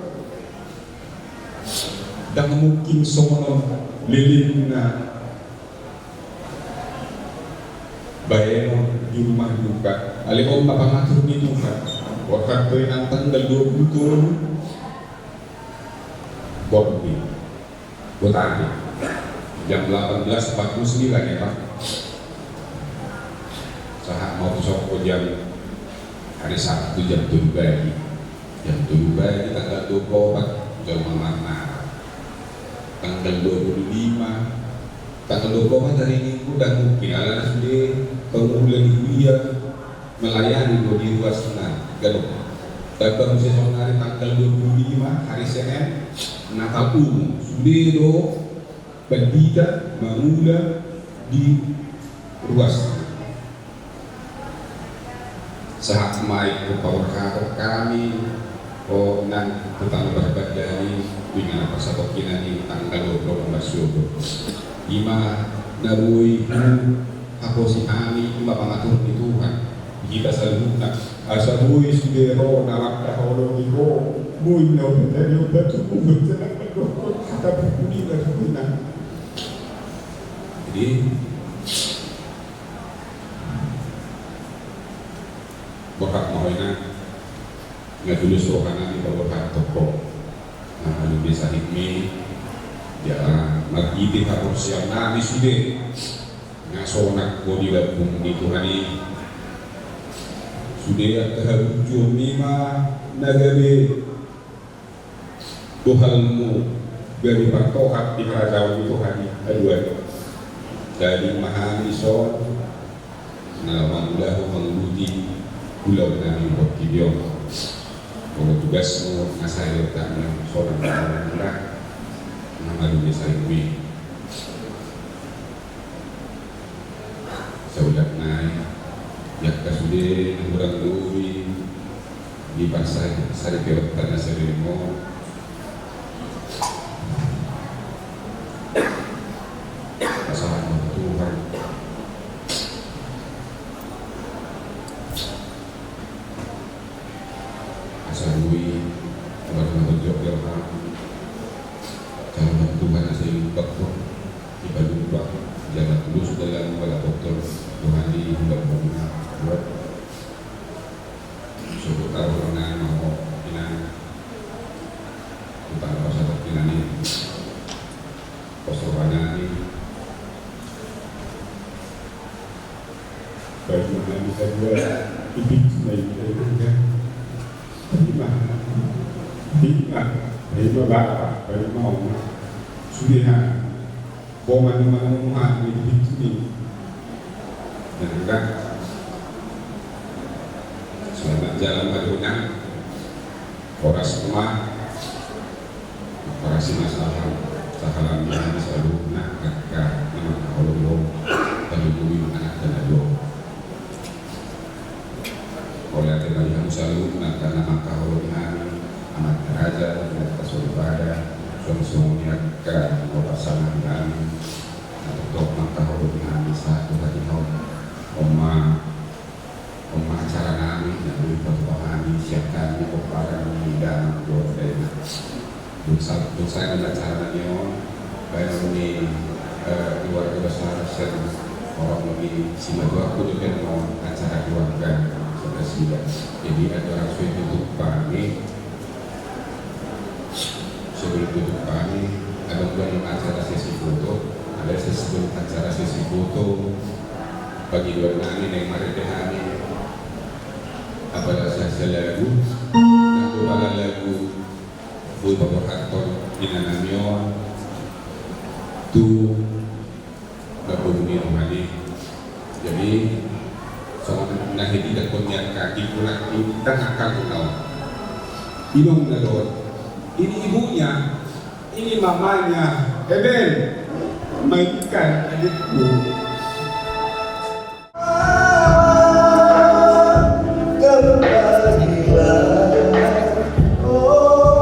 dan mungkin somono lilin na bayeno di rumah duka alihom papangatur ni Tuhan waktu yang tanggal 20 turun bordi botani jam 18.49 ya Pak saat mau soko jam hari Sabtu jam 7 pagi tanggal 24 jam mana tanggal 25 tanggal 24 hari Minggu dan mungkin ala sudah pengulian dia melayani di luar sana gaduh tapi sesuatu hari tanggal 25 hari Senin Natal umum sudah do pendidikan mengula di ruas Sahakmai wabarakatuh kami nan tentang berbat dari dengan pasapok kinani tanggal 20 Syukur ima narui ako si Ami ima pangatur ni Tuhan kita salunta asabui sudero narak kaholo iko muy na ubetanyo batu kata pupuni na kuna jadi bakat mahoina ngadulus rohana di bawah toko nah lebih bisa hikmi ya magiti kapur siang nabi sude ngasonak ko di labung di Tuhani sude at kahujur mima nagabi Tuhanmu dari partohat di kerajaan di Tuhani aduan dari mahani so nama ulahu menguluti pulau nami Bokibio kalau tugasmu ngasayur tak seorang orang murah nama dunia sayuri saudak naik yak kasude orang duri di pasar sari peot tanah serimo pasangan Tuhan asarui orang berjok dalam jangan Tuhan asal bakto di Balubak jangan terus dalam wala dokter Tuhani hingga bunga buat suruh taruh orang mau pinang utang pasal pinang ini posokannya ini bagaimana bisa dua hidup sebaik-baiknya Terima bapak, terima Allah. Sudah, boman di sini. Dan juga selamat jalan barunya. Koras rumah, korasi masalah, sahalan yang selalu nak kakak, nama Allah, terlebih anak dan Allah. Oleh karena yang selalu karena maka Allah amat raja dan kesulbada semuanya ke pasangan kami untuk maka Allah satu hari oma acara kami dan berpahami siapkan kepada dan doa dosa yang acaranya baik ini keluarga besar dan orang lagi simak aku juga mau acara keluarga sudah jadi ada orang sudah tutup pagi sebelum tutup pagi ada bukan acara sesi foto ada sebelum acara sesi foto bagi dua nani yang mari dehani apabila saya lagu dan beberapa lagu beberapa kantor inanamio tu berbunyi rumahnya jadi soalnya nanti tidak punya kaki pulang kita akan tahu inong nalor ini ibunya ini mamanya Eben mainkan adikku Oh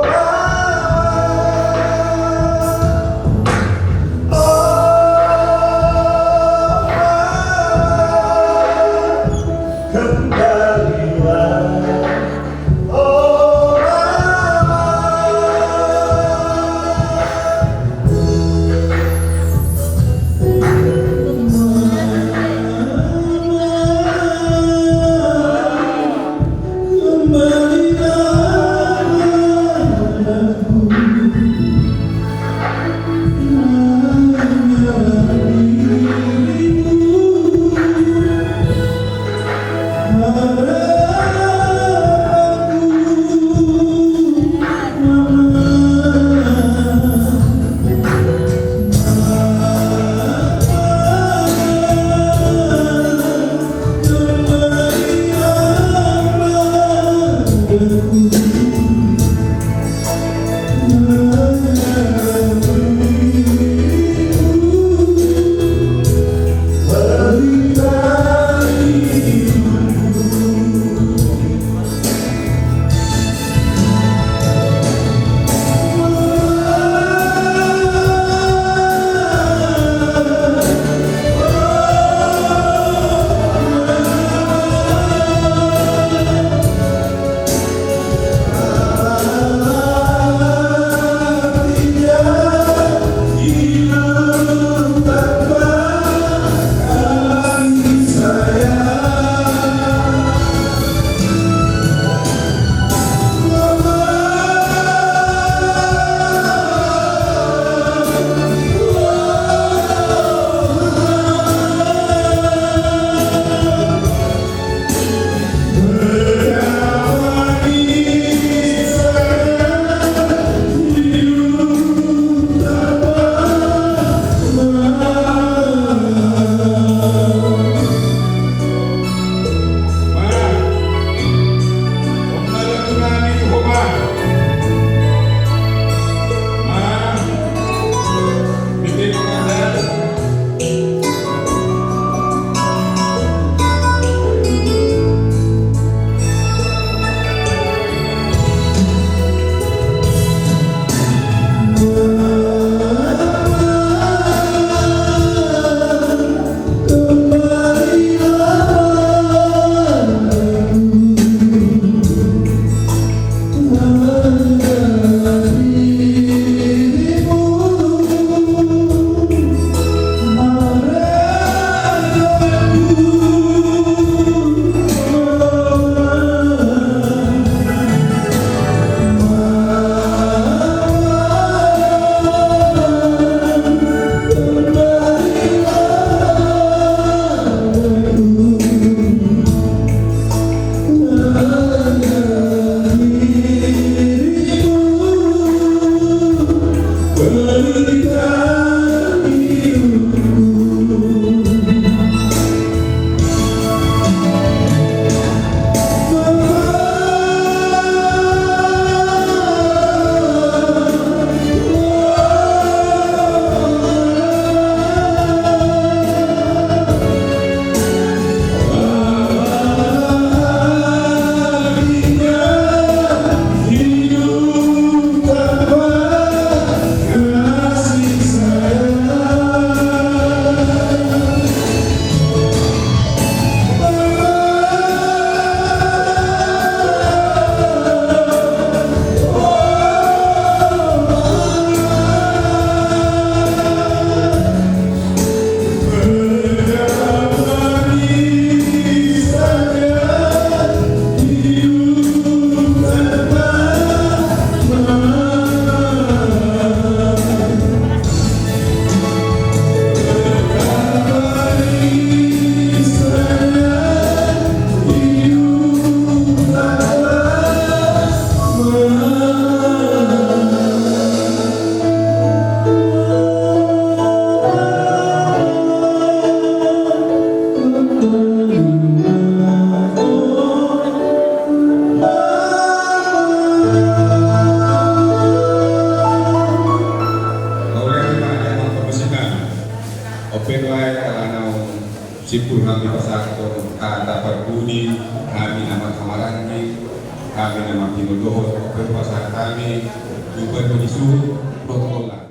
sipul kami pasakto kata perbudi kami nama kamarangi kami nama Timodoho pasar kami juga isu protokol lah.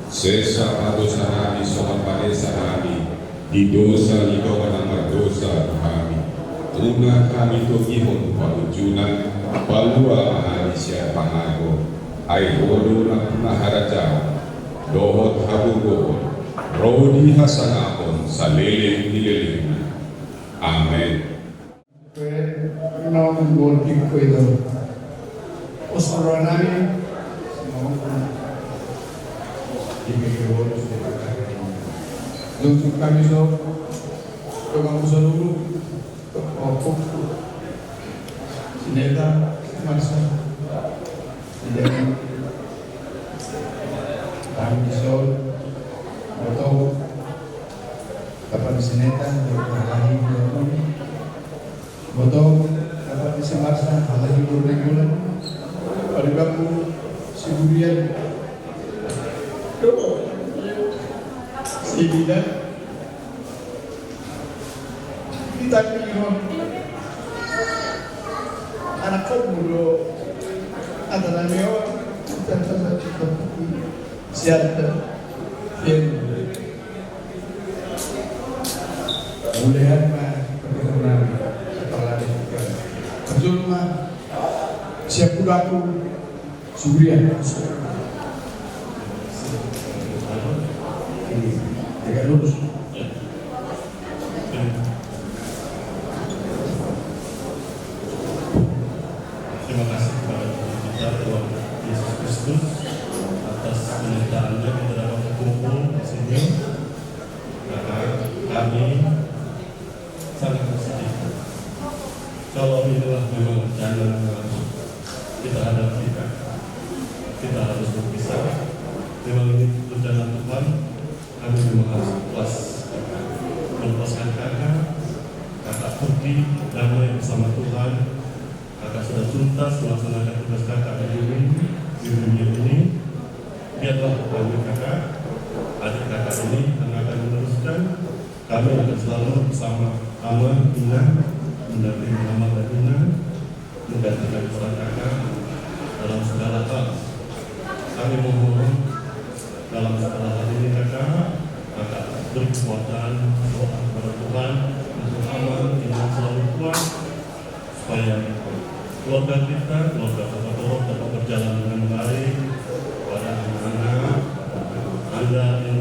Sesa dosa kami, soal paresa kami, di dosa ikaw ang berdosa kami. Una kami tugihon palujunan, palua ahali siya pangago, ay rodo na naharaja, dohot habugoon, rodi hasanapon sa liling nililing. Amen. Namun boleh ko ito. Osoro namin, untuk kami so, kami selalu opok, sineta, masa, dan kami so, atau dapat sineta, dapat botol, dapat si masa, ada juga regular, pada kamu siburian. Sehingga kita ingin anak kau mulu antara mewah dan siapa yang mulihan mah kebenaran kepala juga betul mah siapa aku surian tidak lulus. Terima kasih kepada kita Tuhan Yesus Kristus atas penyertaannya kita dapat berkumpul di sini. Maka kami sangat bersedih. Kalau inilah memang jalan yang kita hadapi, kita harus berpisah. Memang ini rencana Tuhan. Kami memang harus ikhlas melepaskan kakak pergi damai bersama Tuhan. Kakak sudah tuntas melaksanakan tugas kakak di dunia ini. Biarlah kami kakak, adik kakak ini yang akan meneruskan. Kami akan selalu bersama Ama, Ina, mendampingi Ama dan Ina, menggantikan peran kakak dalam segala hal. Kami mohon dalam segala hal ini kakak berkekuatan doa kepada Tuhan untuk aman, Ina selalu kuat supaya keluarga kita, keluarga kakak Dorot dapat berjalan dengan baik. Pada anak-anak Anda yang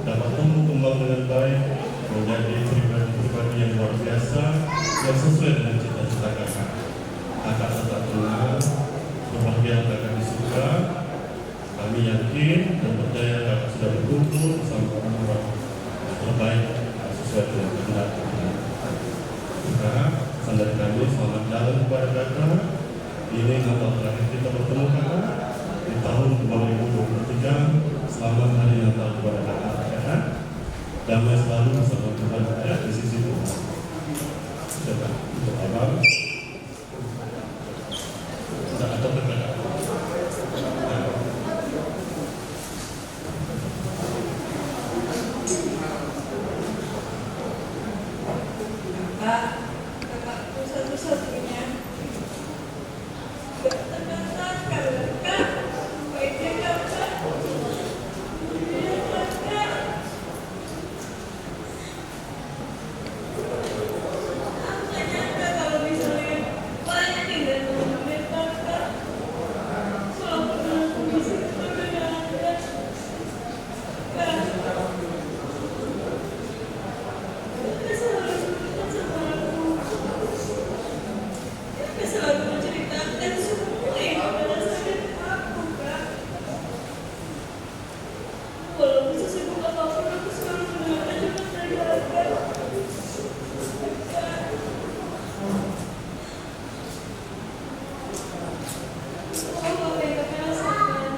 dapat tumbuh kembang dengan baik, menjadi pribadi-pribadi yang luar biasa yang sesuai dengan cita-cita kakak. Kakak tetap tenang, berbahagia kakak di surga. sesuai dengan kehendak Tuhan. Maka pesan dari kami, selamat jalan kepada kakak. Ini Natal terakhir kita bertemu kakak di tahun 2023. Selamat hari Natal kepada kakak. Damai selalu bersama Tuhan ya, di sisi Tuhan. Coba untuk abang. Sudah atau kakak. Kakakku satu-satunya. Gak terkata kakak. Baiknya kakak. Ya kakak. Aku gak nyangka kalau misalnya banyak yang gak nemenin kakak. Walaupun aku bisa ketemu dengan Anda. Kak. Selalu menceritakan semua yang kamu rasakan ke aku, Kak. Walaupun sesibuk apapun, aku selalu mendengarkan curhat dari Kakak. Kak. Oh, apa yang Kakak rasakan?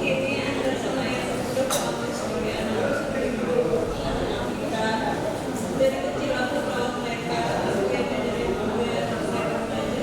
Ini adalah sama yang sudah kamu sebagai anak seperti dulu. Dari kecil aku tahu mereka, aku yang dari mereka belajar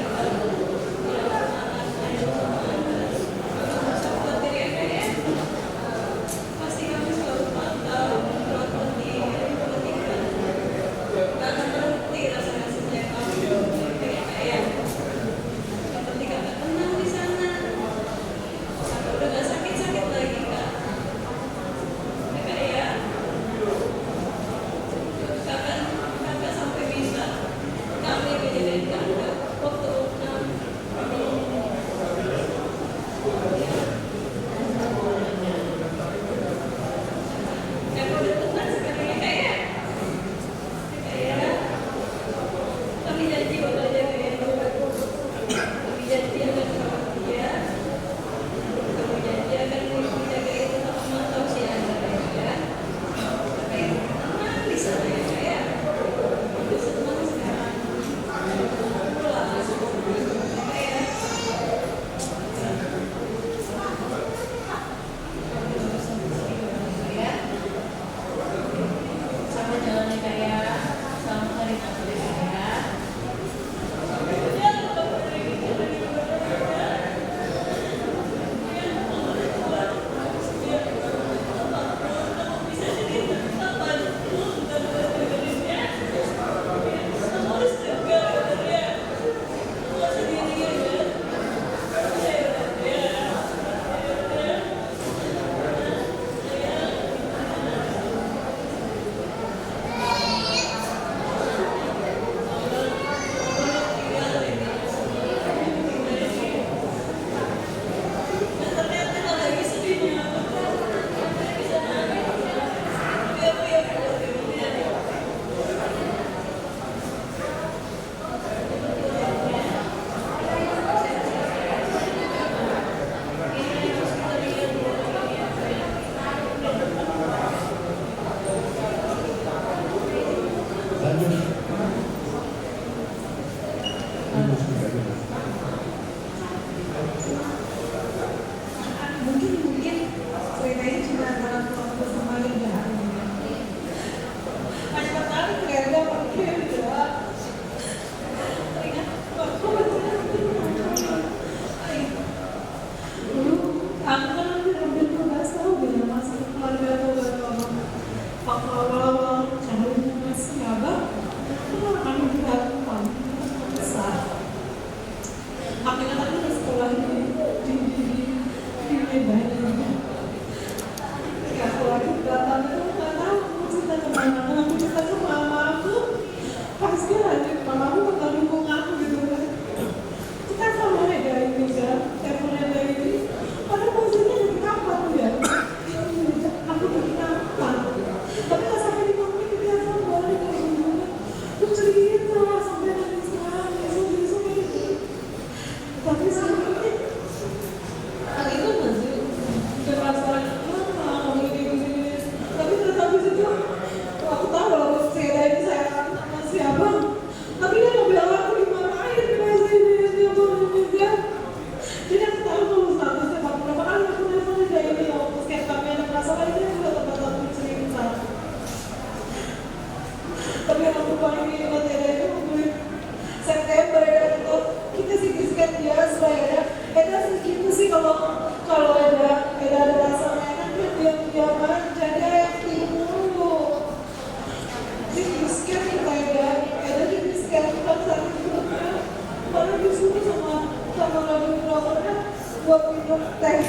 teh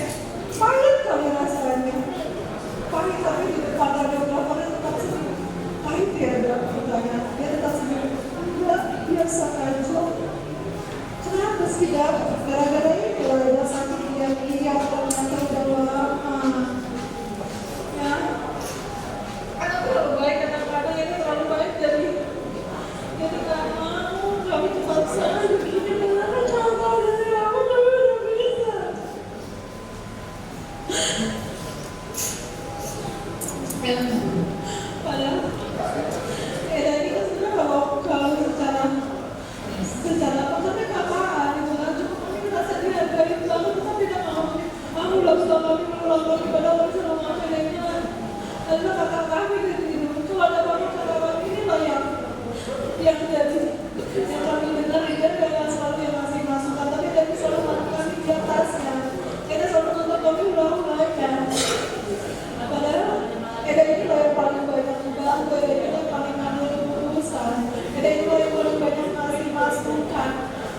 pahit kali rasanya, pahit tapi di depan radiografernya tetap senyum. Pahit ya bertanya, dia tetap senyum. Enggak, biasa aja. Kenapa sih Dak? Gara-gara ini loh ada sakit yang iya ternyata udah lama. Ya, karena terlalu baik kadang-kadang ini terlalu baik jadi nggak mau kami terpaksa begini beneran kalau dari aku kami udah bisa. Padahal ini kan sebenarnya kalau secara apa sampai kapan itu kan cuma kami merasa dihargai banget tapi tidak mau ulang kepada Allah selama akhirnya. Lalu kata kami gitu kalau ada bapak inilah yang jadi yang kami dengar dia selalu yang ngasih masukan tapi dia selalu melakukan di atasnya. Kita selalu nonton kami ulang-ulang kan. Padahal Eda ini loh yang paling banyak membantu, Eda ini yang paling ngambil keputusan, Eda ini loh yang paling banyak ngasih masukan.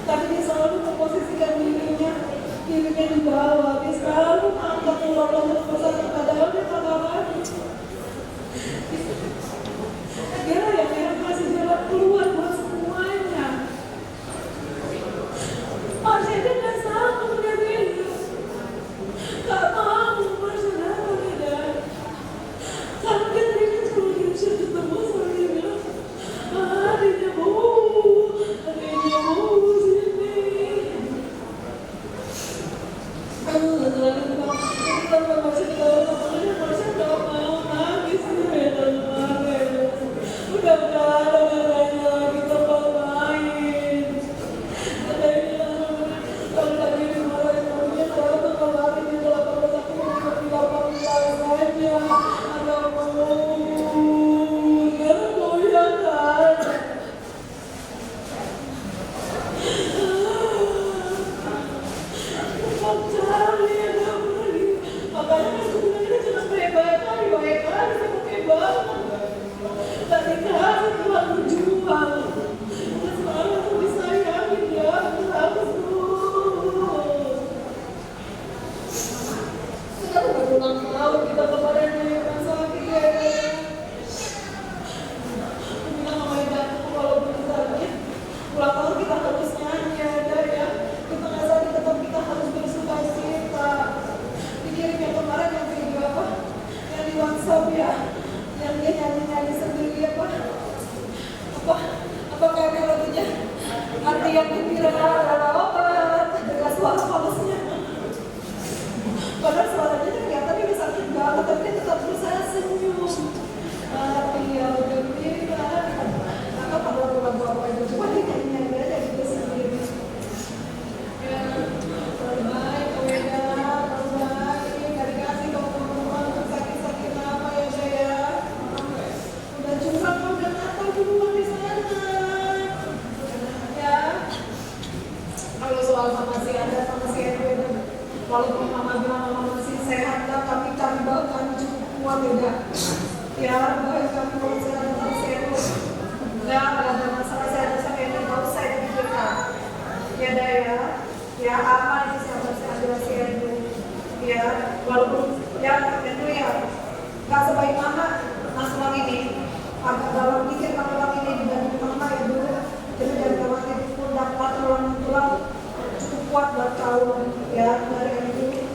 Tapi dia selalu memposisikan dirinya di bawah, dia selalu angkat ulang terus padahal dia kawan. Dia yang kasih jalan keluar buat semuanya. Mas Eda nggak sanggup menjadi itu, nggak mau bersaudara Eda. Sampai dia cuma bisa ketemu sama dia bilang, adiknya mau sini. Lalu masih nggak mau nangis udah ada kita mau main. Kalau lagi dimarahin punya kalau lari di 18 aku mau 18 aja. Ada mau goyang kan. Cari ada lagi. Makanya aku bilang kita cuma baik-baik aja pakai banget. Tadi kan Tuhan berjuang. Kita selalu aku disayangin ya, harus terus. Kita udah pulang tahun kita kemarin dari rumah sakit ya. Aku bilang sama Eda, walaupun kita pulang tahun kita harus nyanyi aja ya. Kita nggak sakit tetap kita harus bersuka cita. Dikirim yang kemarin yang video apa? Yang di WhatsApp ya. Yang dia nyanyi sendiri apa kayak lagunya arti yang dikira adalah obat dengan suara falusnya padahal suaranya ternyata dia sakit banget tapi dia tetap berusaha senyum arti yang dikira atau kalau lagu apa itu cuma dia nyanyi aja gitu sendiri ya terbaik Weda terbaik gak dikasih teman-teman sakit-sakit apa ya saya udah curang udah natal duluan di sana ya. Kalau soal mama sih ada sama si Edwin walaupun mama bilang mama masih sehat tapi kami bahkan cukup kuat ya baik kami kalau sehat sama si Edwin nggak ada masalah saya ada sama ini nggak usah dipikirkan ya aman itu sama si Edwin ya walaupun ya tentu ya nggak sebaik mama masalah ini agak dalam pikir kalau ini dibanding mama ya dulu jadi dari khawatir pun dapat tulang cukup kuat buat kau ya dari itu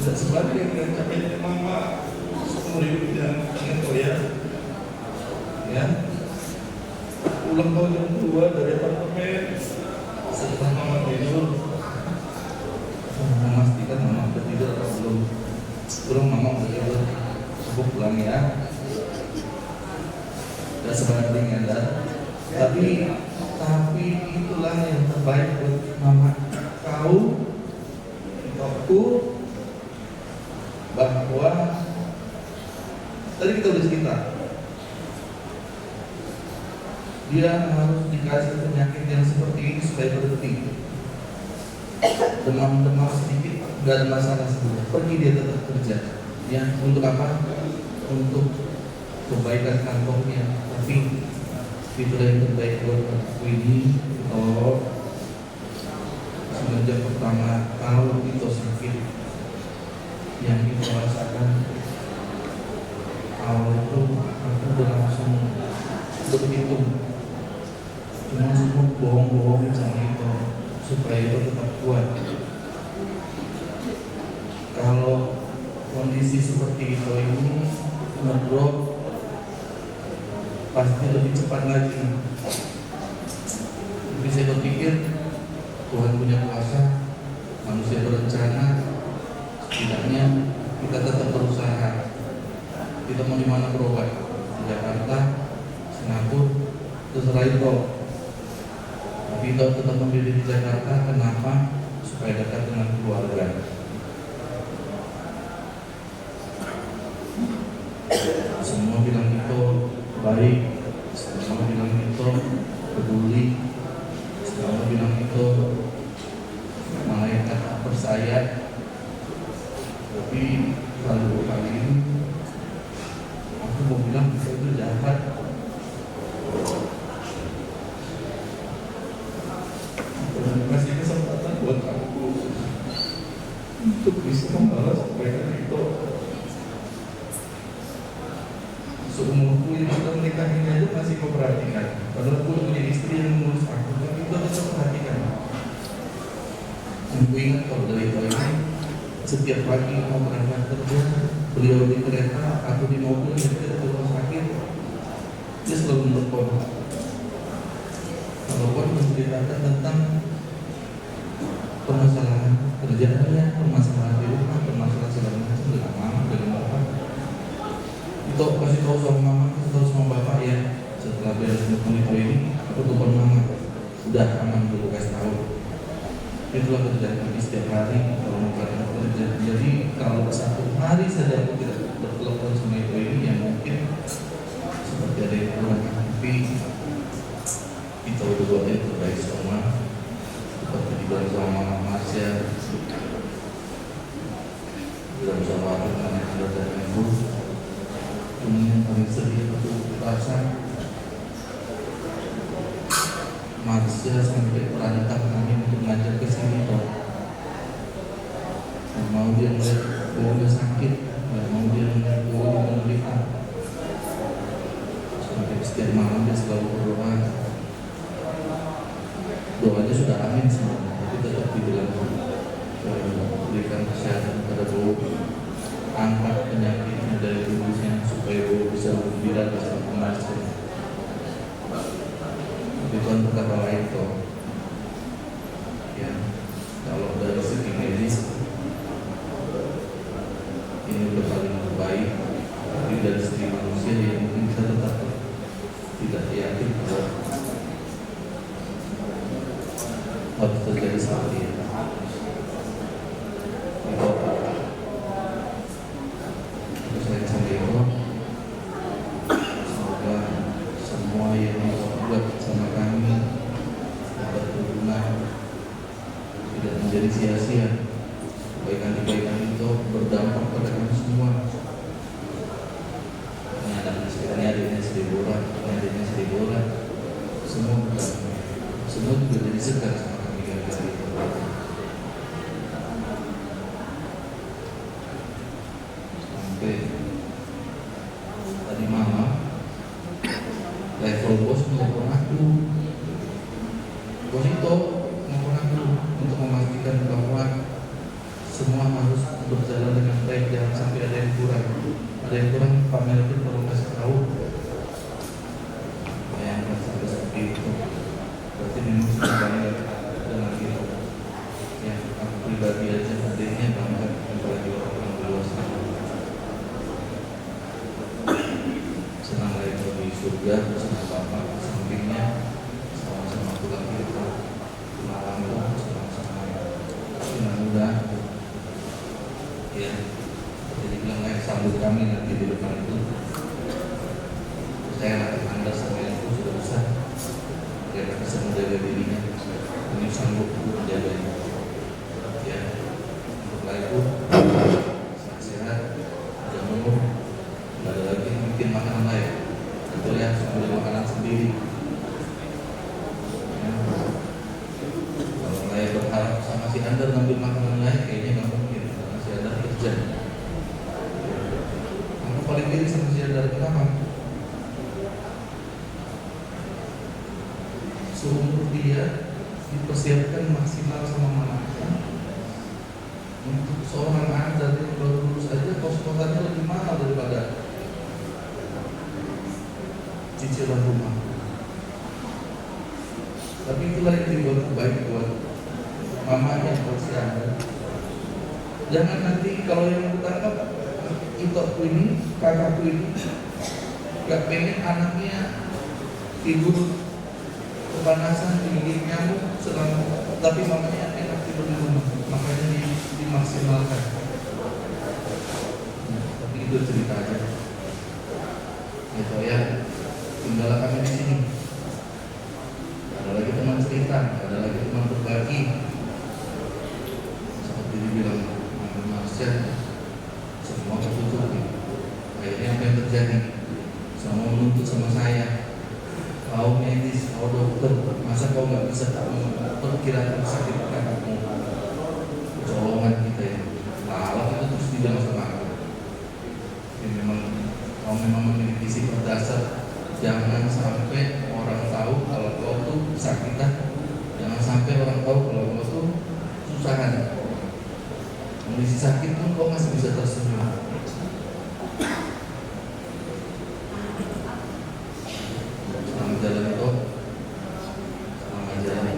Tidak sebanding dengan capeknya mama seumur hidup yang pengen koya. Ya, pulang tahun yang kedua dari apartemen setelah mama tidur, memastikan mama udah tidur atau belum. Belum, mama udah tidur, aku pulang ya. Dan sebanding ya, tapi itulah yang terbaik buat mama. Kau waktu bahwa tadi kita udah cerita dia harus dikasih penyakit yang seperti ini supaya berhenti. Demam-demam sedikit nggak ada masalah sebenarnya, pergi dia tetap kerja. Ya, untuk apa? Untuk kebaikan kantongnya. Tapi itulah yang terbaik buat aku ini. Oh, semenjak pertama tahu itu sakit yang kita rasakan, awal itu aku udah langsung berhitung, cuma semua bohong-bohongin sama itu supaya itu tetap kuat. Kalau kondisi seperti itu ini ngedrop pasti lebih cepat lagi. Tapi saya berpikir Tuhan punya kuasa, manusia berencana, setidaknya kita tetap berusaha. Kita mau di mana berobat? Di Jakarta, Singapura, terserah itu. Tapi kita tetap memilih di Jakarta, kenapa? Supaya dekat dengan keluarga. Semua bilang itu baik, semua bilang itu peduli, semua bilang itu malaikat bersayap. Tapi kalau kali ini aku mau bilang itu jahat. Tuhan kasih kesempatan buat aku untuk bisa membalas kebaikan itu. Seumurku yang kita menikah ini aja masih kau perhatikan. Padahal aku punya istri yang mengurus aku, tapi itu tetap perhatikan. Aku ingat kalau dari itu ini, setiap pagi mau berangkat kerja, beliau di kereta, aku di mobil, dia ke rumah sakit, dia selalu menelpon. Walaupun menceritakan tentang permasalahan kerjaannya, permasalahan di rumah, permasalahan segala macam dengan mama, dengan bapak. Itu kasih tahu sama mama, kasih tahu sama bapak ya. Setelah beres itu ini, aku telepon mama, udah aman dulu kasih tahu. Itulah kerjaan kami setiap hari kalau mau kerja. Jadi kalau satu hari saja aku tidak bertelepon sama itu ini, ya mungkin seperti ada yang kurang. Tapi kita udah buat yang terbaik semua. Seperti dibilang sama Mama Marsha, bilang sama aku anak anda dan ibu. Ini yang paling sedih aku rasa, Marsha sampai perantang kami untuk ngajak ke sini toh. Gak mau dia melihat bahwa sakit, gak mau dia melihat bahwa menderita. Sampai setiap malam dia selalu berdoa. Doanya sudah amin sebenarnya, tapi tetap dibilang berikan kesehatan kepada Bowo, angkat penyakitnya dari tubuhnya supaya Bowo bisa bergembira bersama pengajar. Tuhan berkata lain toh, ya kalau dari segi medis ini udah paling terbaik, tapi dari segi manusia ya mungkin kita tetap tidak yakin bahwa harus terjadi seperti itu. Terus saya sampai itu, semoga semua yang buat sama kami dapat berguna, tidak menjadi sia-sia. Kebaikan-kebaikan itu berdampak pada kami semua. Ini adiknya Sri Bora, adiknya Sri Bora, semua berdampak. Semua juga jadi segar sama kami gara-gara itu. Sampai tadi malam level bos menelpon aku, bos itu menelpon aku untuk memastikan bahwa semua harus berjalan ada yang kurang Pak Melvin perlu kasih tahu yang sampai seperti itu. Berarti memang sudah banyak dengan itu. Ya, aku pribadi aja hadirnya banget apalagi orang dewasa. Senang lagi di surga bersama Bapak sampingnya, sama-sama pulang kita malam itu sama-sama. Mudah-mudahan ya, jadi bilang lagi sambut kami nanti di depan itu. Saya Anda sama yang sudah besar, dia bisa menjaga dirinya, ini sanggup menjaganya. Ya, setelah itu sehat, jangan nggak ada lagi mungkin makanan lain, betul ya, sambil makanan sendiri. Ya. Kalau saya berharap sama si Anda ngambil makanan lain, kayaknya nggak mungkin, karena si Anda kerja. Aku paling diri sama si Anda, kenapa? Seumur dia dipersiapkan maksimal sama mamanya. Untuk seorang anak yang baru lulus aja kos-kosannya lebih mahal daripada cicilan rumah. Tapi itulah yang dibuat baik buat mamanya, buat si Anda. Jangan nanti kalau yang ketangkap itokku ini, kakakku ini gak pengen anaknya tidur kepanasan, digigit nyamuk selama, tapi mamanya enak tidur di rumah, makanya dimaksimalkan. Tapi itu cerita aja. Gitu ya, tinggal kami di sini. Ada lagi teman cerita, ada lagi teman berbagi. Seperti dibilang Marsha, semua tertutup. Akhirnya apa yang terjadi? Semua menuntut sama saya. Kau medis, kau dokter, masa kau nggak bisa perkirakan sakit kakakmu? Colongan kita ya. Kalau itu terus dibilang sama aku. Ini memang kau memang memiliki sifat dasar. Jangan sampai orang tahu kalau kau tuh sakitan. Jangan sampai orang tahu kalau kau tuh susahan. Kondisi sakit pun kau masih bisa tersenyum. Jalan itu selamat jalan.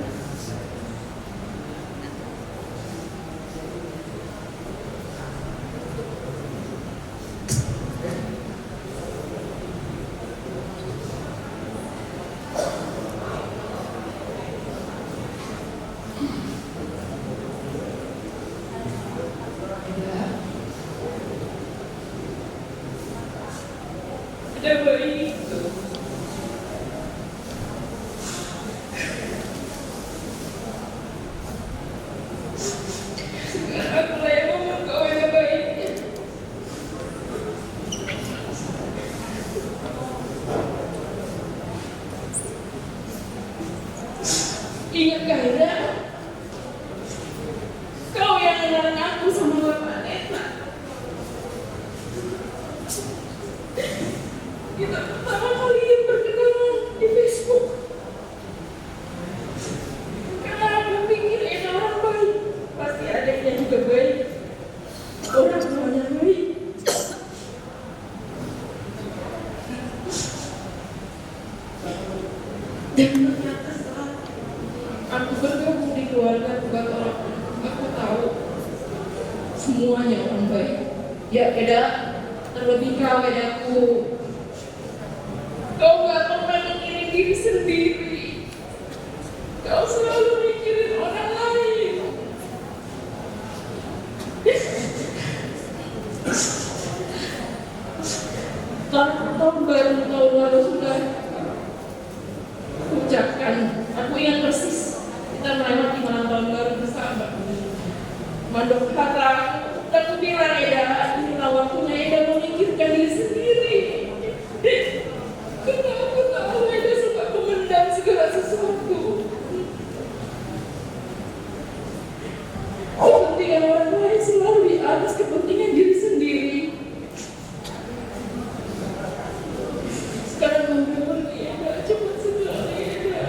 Ada bayi. Ingat Gaira, kau yang ngelarang aku sama Bapak Neta. Kita pertama kali berkenalan di Facebook. Karena aku pikir Eda orang baik, pasti adiknya juga baik. Orang tuanya baik. Dan ternyata setelah aku bergabung di keluarga Bapak, aku tahu semuanya orang baik. Ya Eda, terlebih kau Edaku, kau gak pernah mikirin diri sendiri. Kau selalu mikirin orang lain. Tahun baru tahun lalu sudah ucapkan, aku ingat persis kita melewati malam tahun baru bersama. Mandok harap dan aku bilang Eda, inilah waktunya Eda memikirkan diri sendiri. Karena aku tahu Eda suka memendam segala sesuatu. Kepentingan orang lain selalu di atas kepentingan diri sendiri. Sekarang menurut Eda cepat sekali Eda.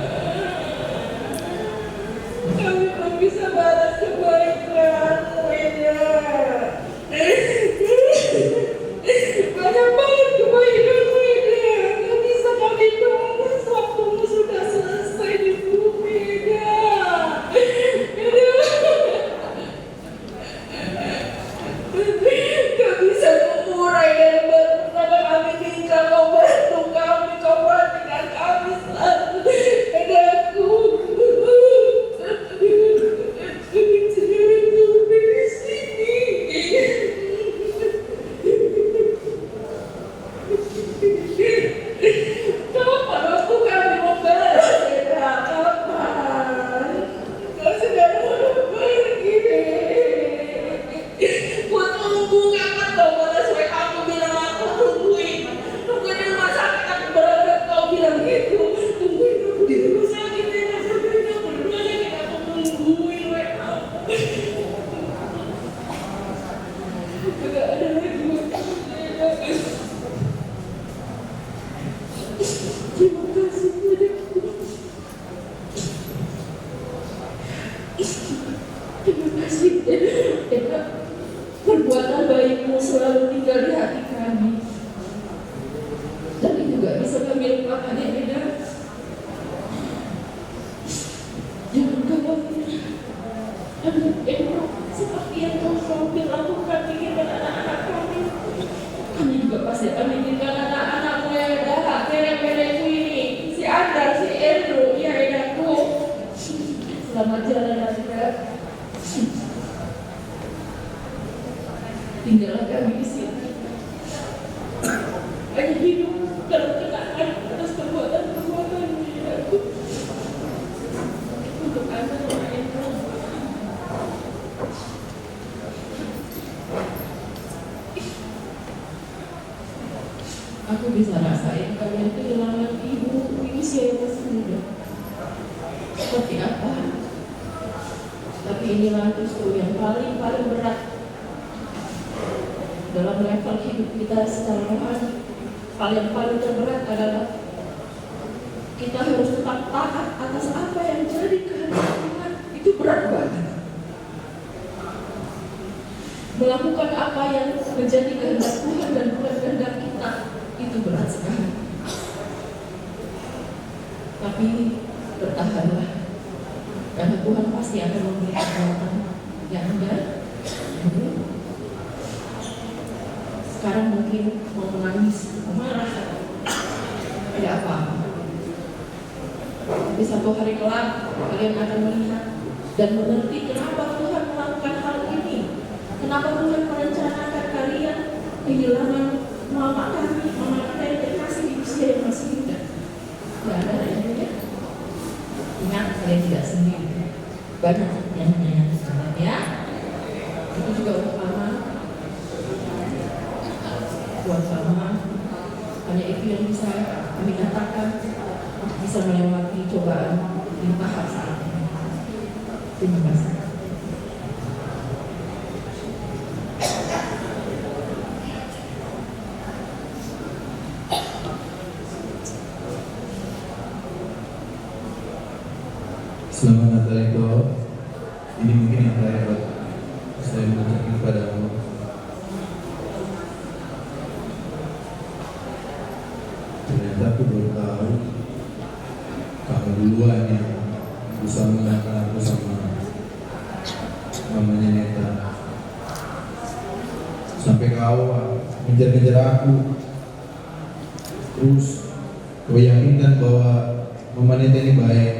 Kami belum bisa balas kebaikanmu Eda. Terima kasih padaku. Terima kasih karena perbuatan baikmu selalu tinggal di hati kami. Dan itu juga bisa kami lupakan ya Eda. Jangan khawatir. Anak Eda seperti yang kau lakukan dengan anak-anak kami. Kami juga pasti akan menginginkan anak-anakmu yang ada, kere-kereku ini, si Andar, si Endro, ya Edaku. Selamat jalan Eda. Tinggallah kami di sini. Hanya hidup dalam kenangan atas perbuatan-perbuatan Edaku. Untuk anak-anak Endro. Aku bisa rasain kalian kehilangan ibu di usia yang masih muda. Seperti apa? Tapi inilah justru yang paling berat dalam level hidup kita secara rohani. Paling terberat adalah kita harus tetap taat atas apa yang jadi kehendak Tuhan. Itu berat banget. Melakukan apa yang menjadi kehendak Tuhan dan bukan kehendak kita, itu berat sekali. Tapi bertahanlah, karena Tuhan pasti akan memberi kekuatan yang enggak. Sekarang mungkin mau menangis, mau marah, tidak apa-apa. Tapi satu hari kelak kalian akan melihat dan mengerti kenapa Tuhan melakukan hal ini. Kenapa Tuhan merencanakan kalian kehilangan mama kita yang terkasih di usia yang masih muda. Tidak ada yang ya. Ingat kalian tidak sendiri. Banyak yang menyayang ya. Itu juga untuk mama. Buat mama. Hanya itu yang bisa kami katakan bisa melewati cobaan di tahap saat ini. Terima kasih. Selamat Natal Eko. Ini mungkin yang terakhir saya mengucapkan kepadamu. Ternyata aku baru tahu kamu duluan yang berusaha mengenalkan aku sama mamanya Neta. Sampai kau ngejar-ngejar aku. Terus kau yakinkan bahwa mama Neta ini baik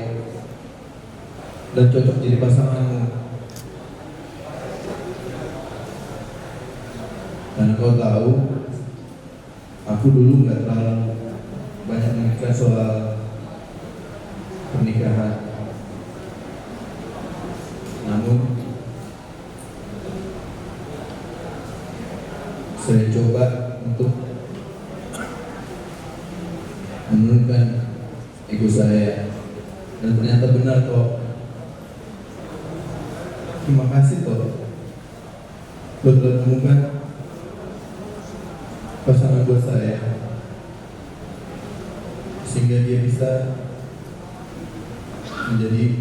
dan cocok jadi pasanganmu. Karena kau tahu, aku dulu nggak terlalu banyak memikirkan soal pernikahan. Namun, saya coba untuk menurunkan ego saya, dan ternyata benar kok. Terima kasih toh buat menemukan pasangan buat saya, sehingga dia bisa menjadi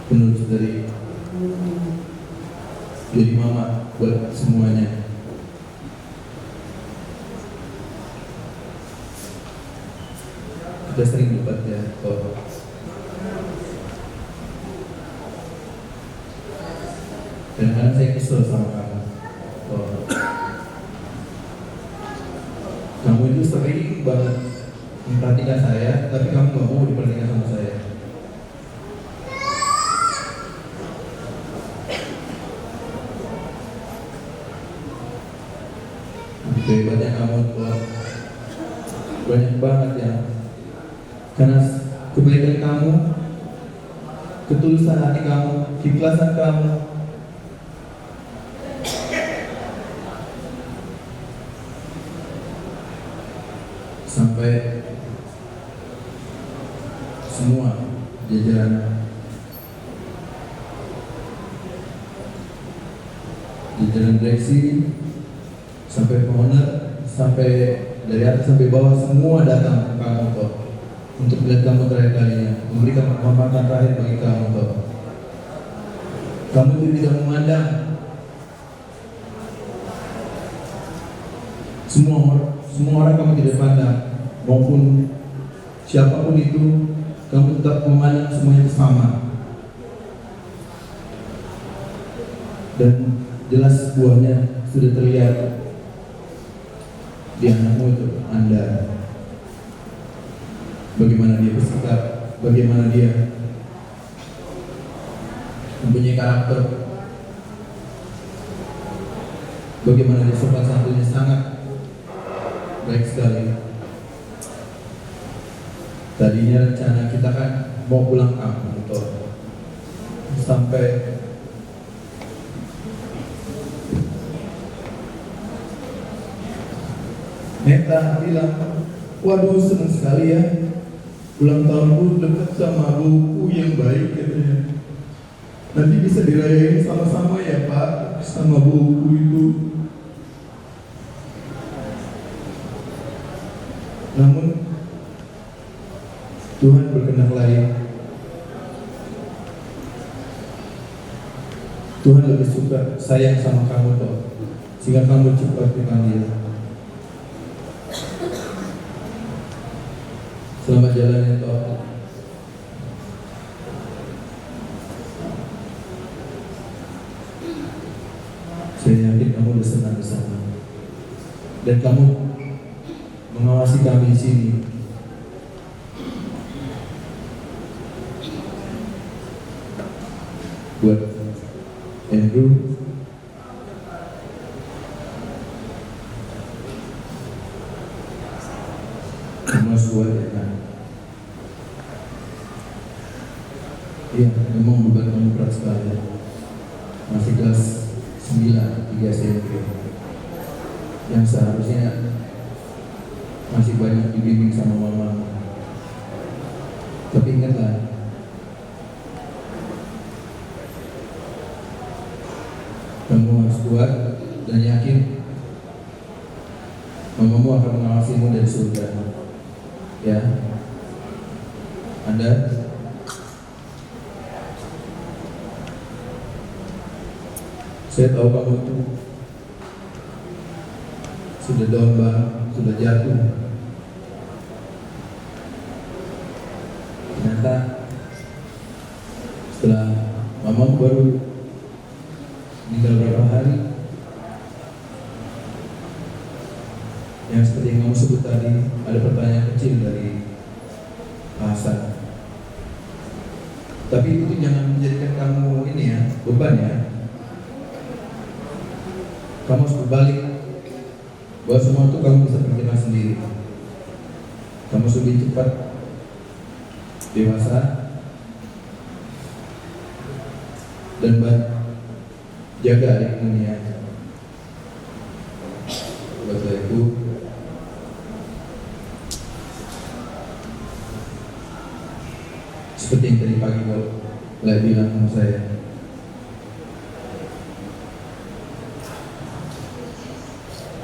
penerus dari mama buat semuanya. Kita sering debat ya, toh. Kadang-kadang saya kesel sama kamu, toh. Kamu itu sering banget memperhatikan saya, tapi kamu gak mau diperhatikan sama saya. Kehebatnya kamu, toh. Banyak banget ya. Karena kebaikan kamu, ketulusan hati kamu, keikhlasan kamu, sampai semua jajaran jajaran direksi, sampai owner, sampai dari atas sampai bawah semua datang ke kamu toh untuk melihat kamu terakhir kalinya, memberikan penghormatan terakhir bagi kamu toh. Kamu itu tidak memandang semua orang kamu tidak pandang, maupun siapapun itu, kamu tetap memandang semuanya sama. Dan jelas buahnya sudah terlihat di anakmu itu, Anda. Bagaimana dia bersikap, bagaimana dia mempunyai karakter, bagaimana dia sopan santunnya sangat baik sekali. Tadinya rencana kita kan mau pulang kampung toh, sampai Neta bilang, waduh senang sekali ya, ulang tahunku dekat sama buku yang baik katanya. Nanti bisa dirayain sama-sama ya Pak, sama buku itu. Namun Tuhan berkehendak lain. Tuhan lebih suka sayang sama kamu toh, sehingga kamu cepat dipanggil. Selamat jalan ya toh. Saya yakin kamu udah senang di sana, dan kamu mengawasi kami di sini. Buat Andrew, kamu harus kuat ya kan? Iya, memang beban kamu berat sekali. Masih kelas 9, 3 SMP, yang seharusnya masih banyak dibimbing sama mama. Tapi ingatlah, kamu harus kuat dan yakin mamamu akan mengawasimu dari surga. Ya, Anda saya tahu kamu itu sudah down banget, sudah jatuh. Ternyata setelah mamamu baru tinggal berapa hari, yang seperti yang kamu sebut tadi, ada pertanyaan kecil dari Hasan. Tapi itu jangan menjadikan kamu ini ya, beban ya. Kamu harus berbalik, bahwa semua itu kamu bisa berjalan sendiri. Kamu lebih cepat dewasa dan jaga adikmu ya. Bapak Ibu, seperti yang tadi pagi Lai bilang sama saya,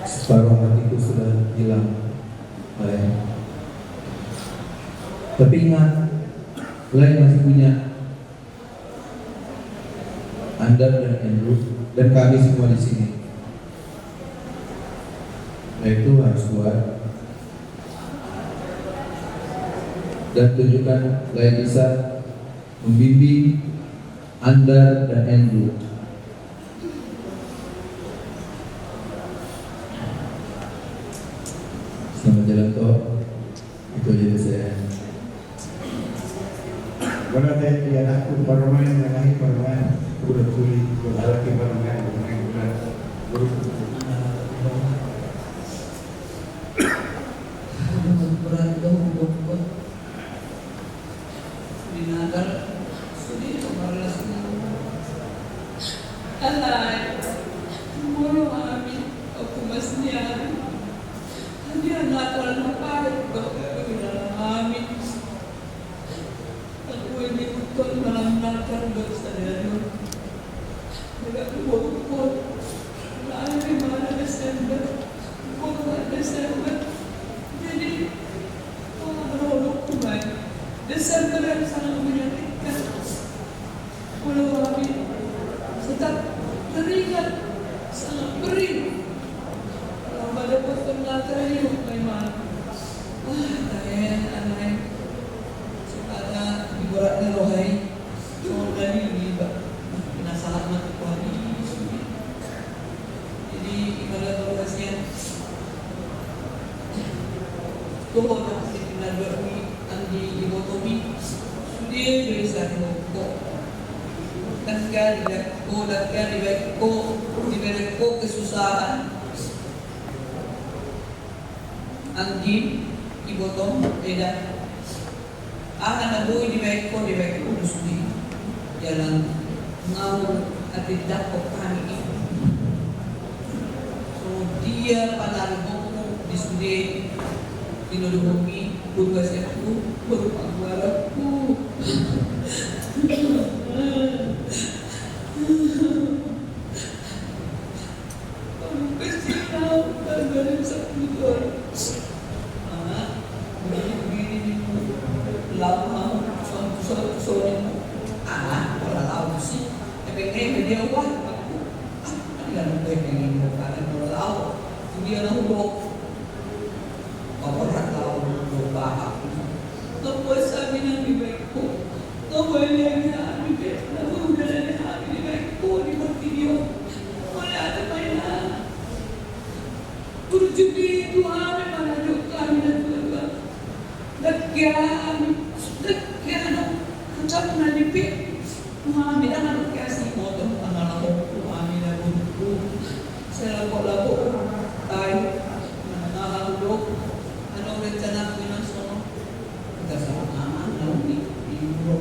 separuh hatiku sudah hilang, Lai. Tapi ingat, Lai masih punya Anda dan Andrew dan kami semua di sini. Nah, itu harus kuat dan tunjukkan Lai bisa membimbing Anda dan Andrew. Selamat jalan toh. Itu aja dari saya. Berada di anakku parlemen yang lagi parlemen udah tuli lagi parlemen udah berat dong buat dinagar sedih kemarin Alay, mulu amin aku masnian. Dia natal na pare ko amin. Aku ini betul dalam natal bersama. Tidak boleh teringat sangat perih. Kalau pada pos terakhir memang aneh ada ibaratnya rohai soal dari ini penasaran mati kuali. Jadi ibarat lokasinya Tuhan masih dinadoi andi ibotomi dia dari sana kok kan sekali diberi kesusahan andi ibotom beda akan nabui diberi ko sudi jalan ngau at dako kami ini so dia panalbong di sudi dinulungi tugas aku berpangguaraku pasti tahu kan satu begini lama satu sore kalau tahu sih pengen dia wah aku kan pengen karena kalau tahu dia nunggu orang tahu lupa lepas sabi ng bibig ko nawala niya ang bibig nawala niya ang bibig ko di magtiniyo wala naman na turjubi ito amin manadok kami na talaga nagkiyaan kacap na lipit umamin ang ano kaya si Moto ang alam ko umamin na buko sa labo tayo nanahulog anong rencana ko ng sono kasama namin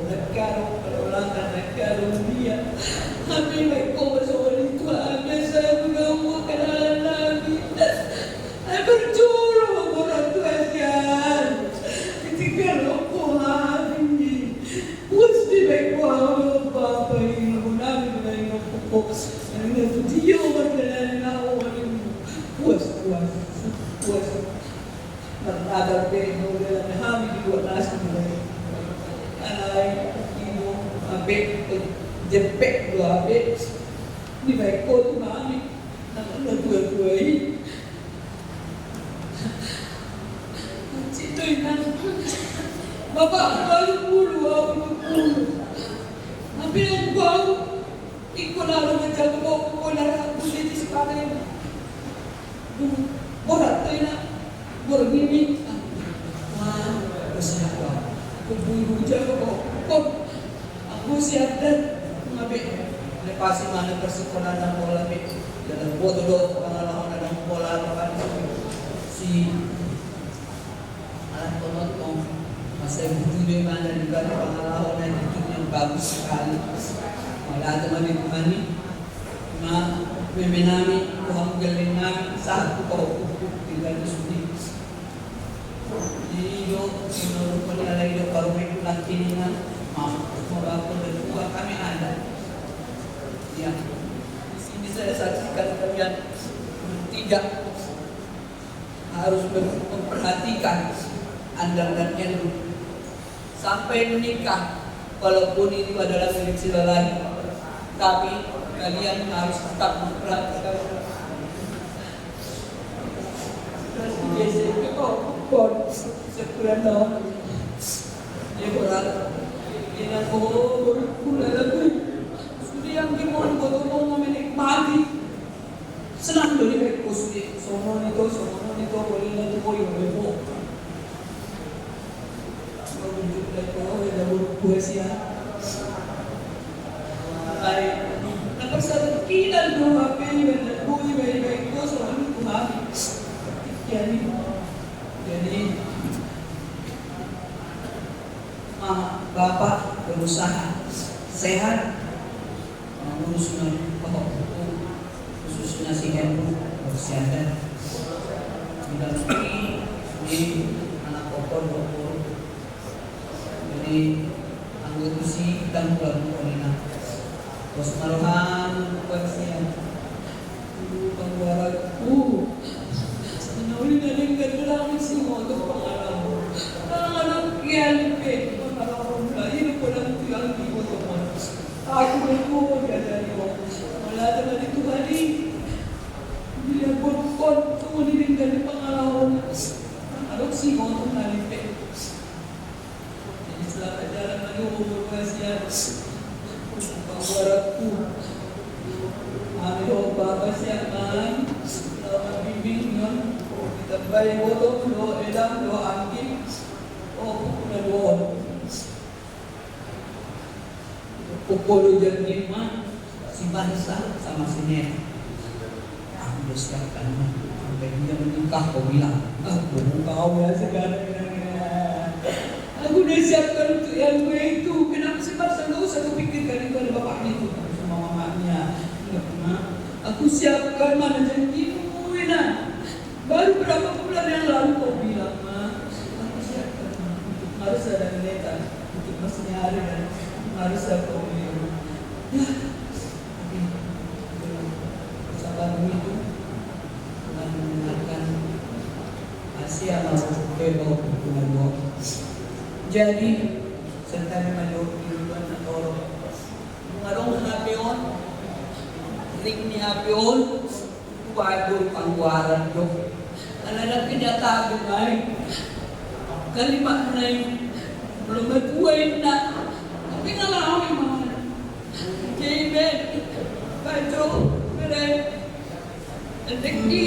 nagkaroon wala ka nagkaroon niya kami may kumasolid ko agad sa mga kanalan namin ay berjuro mo na tuwasyan itigaro ko namin puwas di may kuha papay na ko namin na yung pupok ang natudiyo magkalan na ako puwas ada peno de la hami di wanas ni anai imo abe jepek do abe ni bai ko tu mami na tua ini cito inan bapak baru pulu tapi yang bau ikut lalu menjaga bau lara kulit sekarang borat tu ina bermimpi wah bersiapa kuburu jago kok aku siap dan ngabe lepasi mana persekolah dan bola be dalam bodoh pengalaman dan bola apa si anak penonton masa butuh di mana juga pengalaman dan itu yang bagus sekali malah teman-teman ma memenami kuhang galing namin satu kau tinggal di sini Iyo, sinurut penilai hidup baru mekulah kininan maupun dan dua kami ada ya di sini saya saksikan kalian tidak harus memperhatikan Anda dan Elu sampai menikah walaupun itu adalah milik si lelaki tapi kalian harus tetap memperhatikan biasanya kok sekurang tahun dia berat dia nak berpulang lagi sudah yang gimana bodoh menikmati senang dari mereka sudah sono itu boleh nanti boleh berbuat berunjuk dari kau yang berpuasa ay napagsabi kita dua kami dan buhay baik-baik ko sa aming kumami jadi Bapak berusaha sehat mengurus khususnya si Hendro kesehatan bidang ini anak kokon jadi anggota si kita pulang bos marohan kuasian pengwaragku Nauli na rin lang si Moto pangalaman. Nanganap yan, pangalaman na. Yun ko lang ito yung hindi ko naman. Ako ko, ganda niyo. Wala naman hari itu hari dia berkon kemudian dari pengalaman adopsi untuk nalipe. Jadi setelah ajaran lalu berwasiat bahwa ambil bapak siapan selama bimbing kita bayar botol do edam do angkin udah doon pukul jadi mah si Bansa sama si Nen aku udah siapkan mah sampai dia menikah kau bilang aku kau ya sekarang aku udah siapkan untuk yang gue itu kenapa si Bansa gak usah kepikirkan itu ada bapaknya itu sama mamanya enggak pernah aku siapkan mana janjimu Ina baru berapa bulan yang lalu kau bilang mah aku siapkan untuk Marisa dan Neta untuk masnya hari dan Marisa kau bilang ya tapi sahabatmu itu dengan mendengarkan Asia mau bebau hubungan lo jadi serta menjauh duluan atau mengarung hapeon ring ni hapeon waduh pangwaran dok anak kenyataan baik kalimat naik belum bertuain nak tapi ngalamin mana jebet baju berai endeki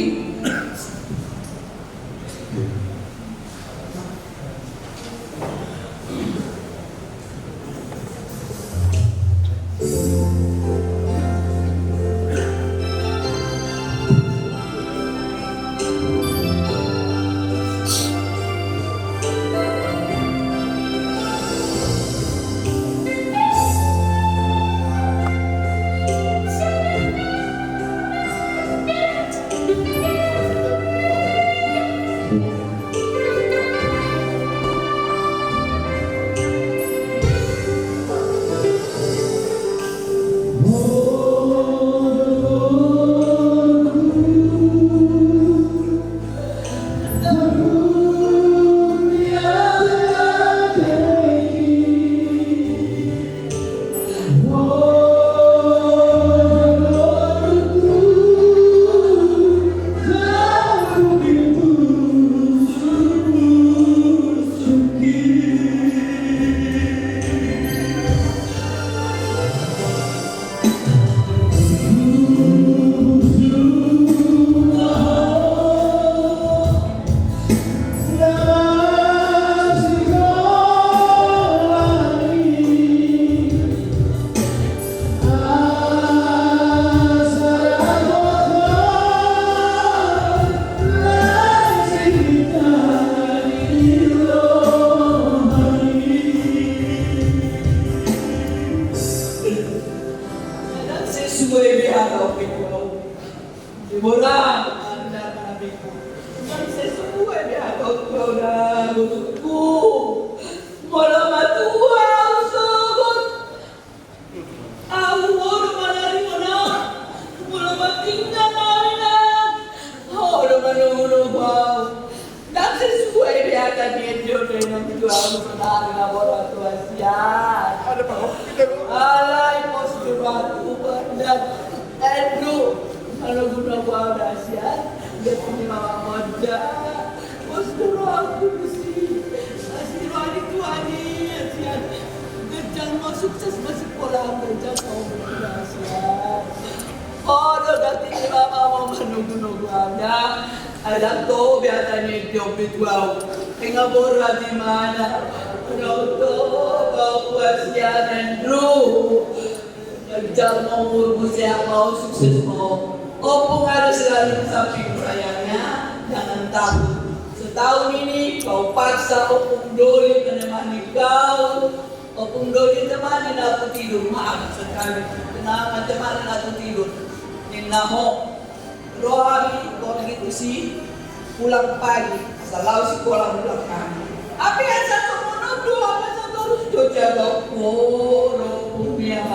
pulang pagi, selalu sekolah pulang kami. Apa yang satu menuduh, apa satu harus jaga punya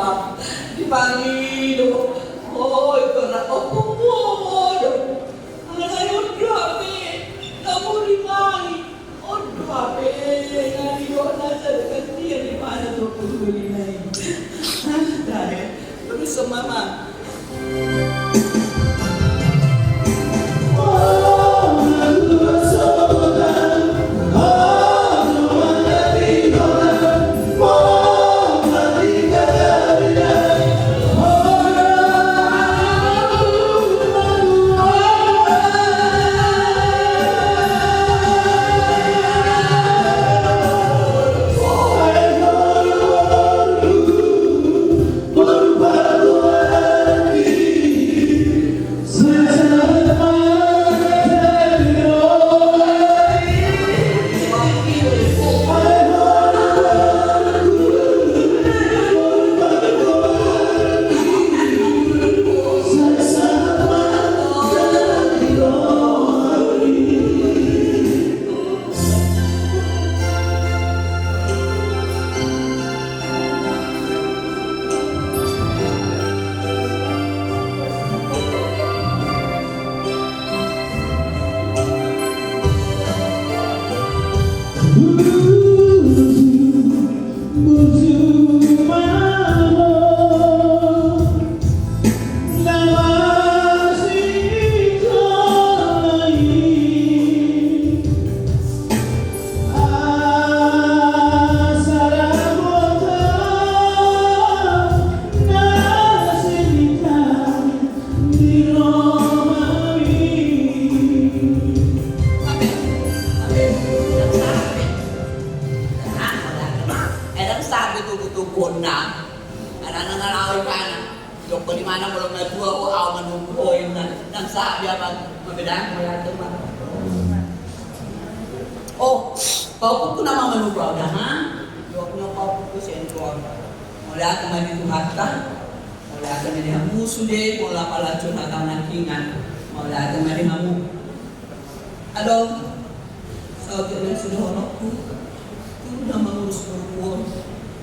dipanggil, itu nak odo, anak udah ape, kamu dimari, udah ape, nari dona sedekah dia di mana tuh kulit ini, dah, terus mama. nang sa dia mabedaan mo yan teman. Oh, kau pun nama menubah dah, ha? Jawabnya kau pun sentuh. Mulai kembali tu harta, mulai kembali hamu sudah, mulai pala curhat nakingan, mulai kembali hamu. Aduh, saudara sudah honokku, tu nama ngurus perempuan.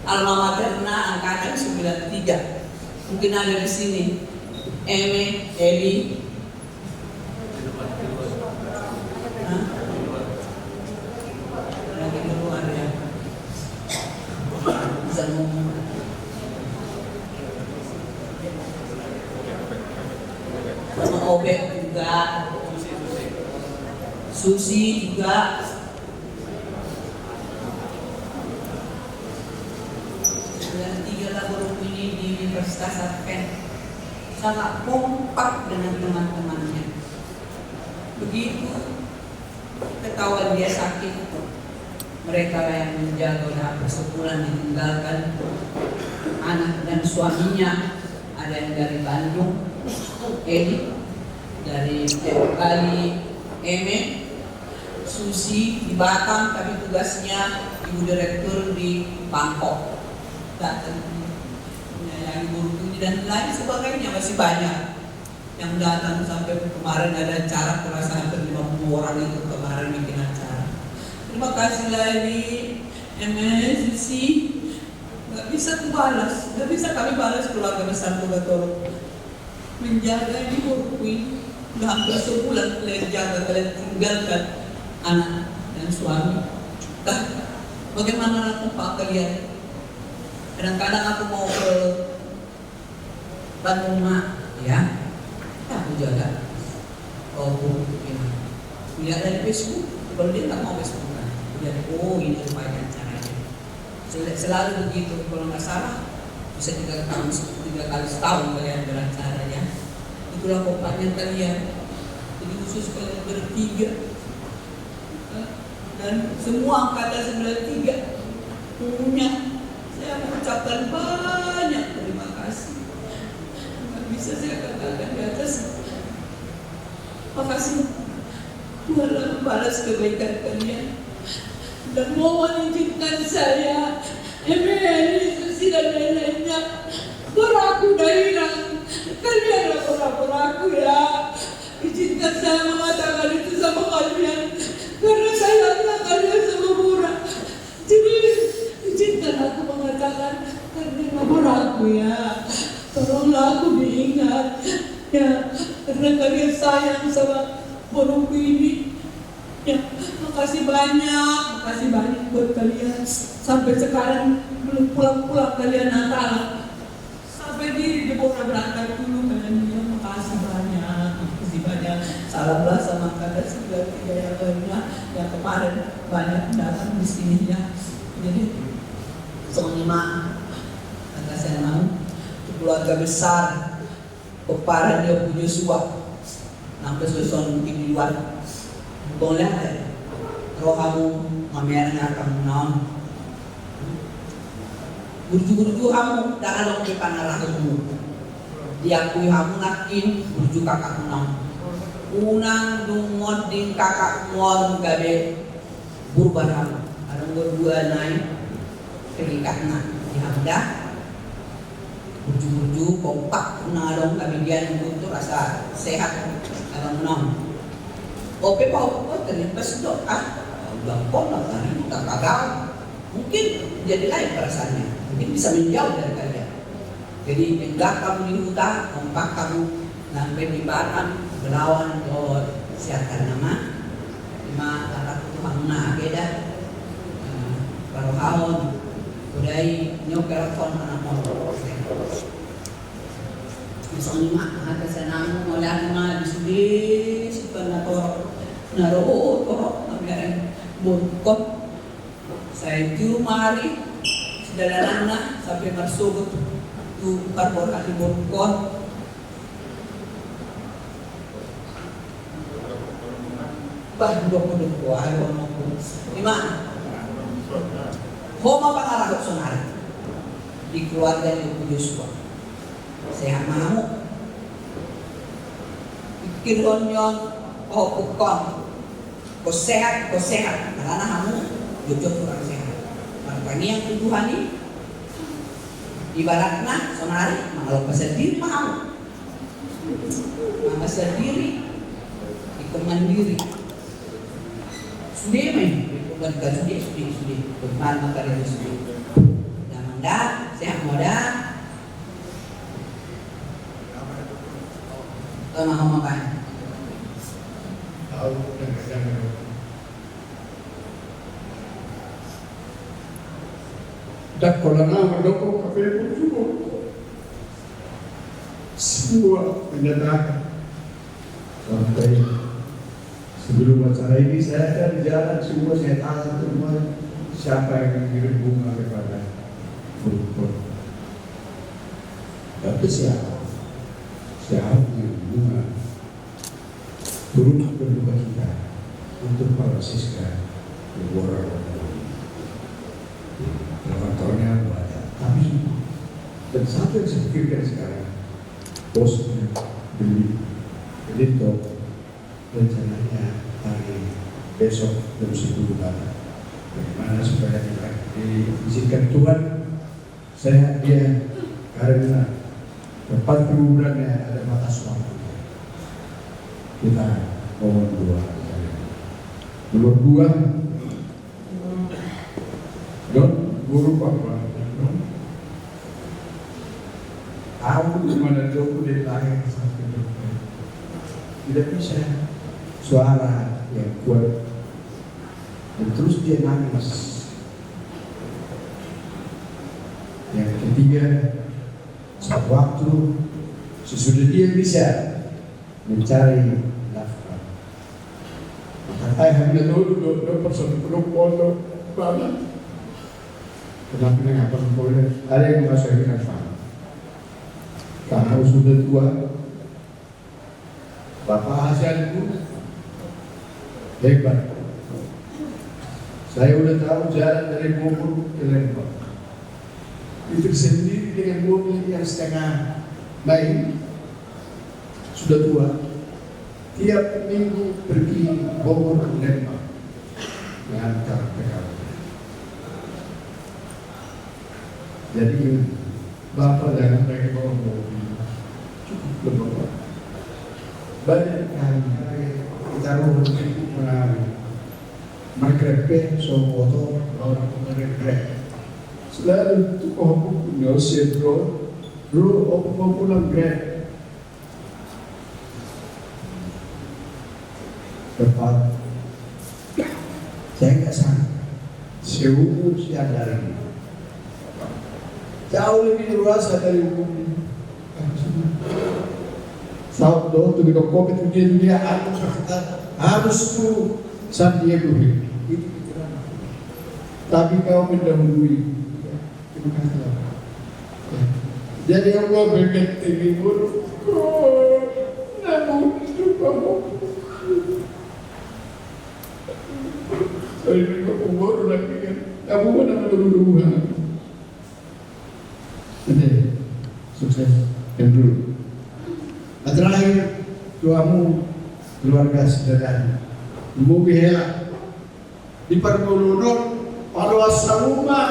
Alma materna angkatan 93. Mungkin ada di sini. Eme, Eli. Sama Obek juga, Susi juga, dan 3 laboratorium ini di Universitas Advent sangat kompak dengan teman-temannya. Begitu ketahuan dia sakit, mereka yang menjaga udah sebulan ditinggalkan, anak dan suaminya ada yang dari Bandung, Edi dari Bali, Eme, Susi di Batam tapi tugasnya ibu direktur di Bangkok, datang yang guru dan lain sebagainya, masih banyak yang datang. Sampai kemarin ada acara kurasa hampir 50 orang itu kemarin bikin acara. Terima kasih lagi Eme, Susi. Gak bisa kubalas, gak bisa kami balas keluarga besar Tugatoro menjaga di Borkuin. Udah hampir sebulan kalian jaga, kalian tinggalkan anak dan suami. Bagaimana aku pak kalian? Kadang-kadang aku mau ke Bandung mak, ya aku jaga. Oh, lihat dari Facebook, kalau dia nggak mau Facebook kan, lihat oh ini rupanya caranya. Selalu begitu, kalau nggak salah bisa 3 kali setahun kalian beracara ya. Itulah kompaknya kalian. Jadi khusus kalian bertiga dan semua angkatan 93 punya. Saya mengucapkan banyak terima kasih. Nggak bisa saya katakan di atas. Makasih Tuhan membalas kebaikan kalian dan mohon izinkan saya, Emily, Susi dan lain-lainnya beraku dari hilang. Kalian lapor aku ya. Izinkan saya mengatakan itu sama kalian karena sayangnya kalian sama murah. Jadi izinkan aku mengatakan karena lapor aku ya. Tolonglah aku diingat ya, karena kalian sayang sama burungku ini. Ya, makasih banyak buat kalian. Sampai sekarang belum pulang-pulang kalian Natal. Sampai di Deborah berangkat dulu kalian bilang makasih banyak. Salamlah sama kakak 93 yang lainnya yang kemarin banyak datang di sini ya. Jadi semua kakak saya mau keluarga besar peparan dia punya suap sampai susun mungkin di luar boleh roh kamu ngamernya kamu naon burju kamu dah kalau di panarah kamu diakui kamu nakin burju kakak naon unang dungon ding kakak muon gabe burban kamu ada berdua naik terikat nak dihamdah burju kompak unang kabidian untuk rasa sehat kalau naon oke pak terlibat dok udah pondok hari ini tak gagal mungkin jadi lain perasaannya mungkin bisa menjauh dari kalian jadi enggak kamu di hutan kompak kamu sampai di Batam Belawan Jawa siapkan nama 5 anak Tuhan beda baru tahun udah nyokelton anak mau misalnya ada senang mulai di sini sebenarnya naruh torok kami burkot saya cuma hari sederhana sampai masuk tu karbonat di burkot bah dua hari di mana homa pangarap sonari di keluarga di Yusuf sehat mau kirhonyon o ukon. Ko sehat, karena kamu jodoh kurang sehat. Makanya yang tuduhan ini ibaratnya sonari mengalami sendiri mau mama sendiri ikut mandiri sudah main bukan sudah bermanfaat kali itu sudah manda sehat muda tanah makan tahu dan jangan dan kalau nama mendukung kafir pun cukup semua menyatakan sampai sebelum acara ini saya akan jalan semua saya tanya semua siapa yang mengirim bunga kepada Buruk. Tapi siapa yang bunga turut berduka cita untuk para Siska Negara. Faktornya banyak, tapi dan satu yang saya pikirkan sekarang, bosnya beli top rencananya hari besok jam 10 malam. Bagaimana supaya diizinkan Tuhan saya dia karena tepat bulannya ada batas waktu. Kita mohon doa. Nomor 2 guru Bapak, tahu di mana Joko dari lahir sampai dokter. Tidak bisa suara yang kuat dan terus dia nangis. Yang ketiga, suatu waktu sesudah dia bisa mencari nafkah, maka ayah bilang dulu person belum pondok banget. Kenapa ngapa boleh? Ada yang merasa ini paham. Kamu sudah tua, Bapak Hasanku hebat. Saya udah tahu jalan dari Bogor ke Lembang. Itu sendiri dengan mobil yang setengah baik. Sudah tua. Tiap minggu pergi Bogor ke Lembang mengantar PKW. Jadi Bapak jangan pakai bawa mobil, cukup Bapak. Banyak kali kita rutin mengalami mereka so motor orang mereka selalu tu kau punya bro apa pulang grab tepat. Saya nggak sangka seumur saya dari jauh lebih dewasa dari umum. Saat itu kita kopi itu dia harus tuh Sandiago itu pikiran. Tapi kau mendahului. Terima kasih. Jadi Allah berkata ini buruk. Namun itu kamu. Saya ini kau baru lagi kan. Kamu mana dulu. Oke, sukses yang dulu. Terakhir doamu keluarga sederhana. Ibu bihela di permulunok kalau asaruma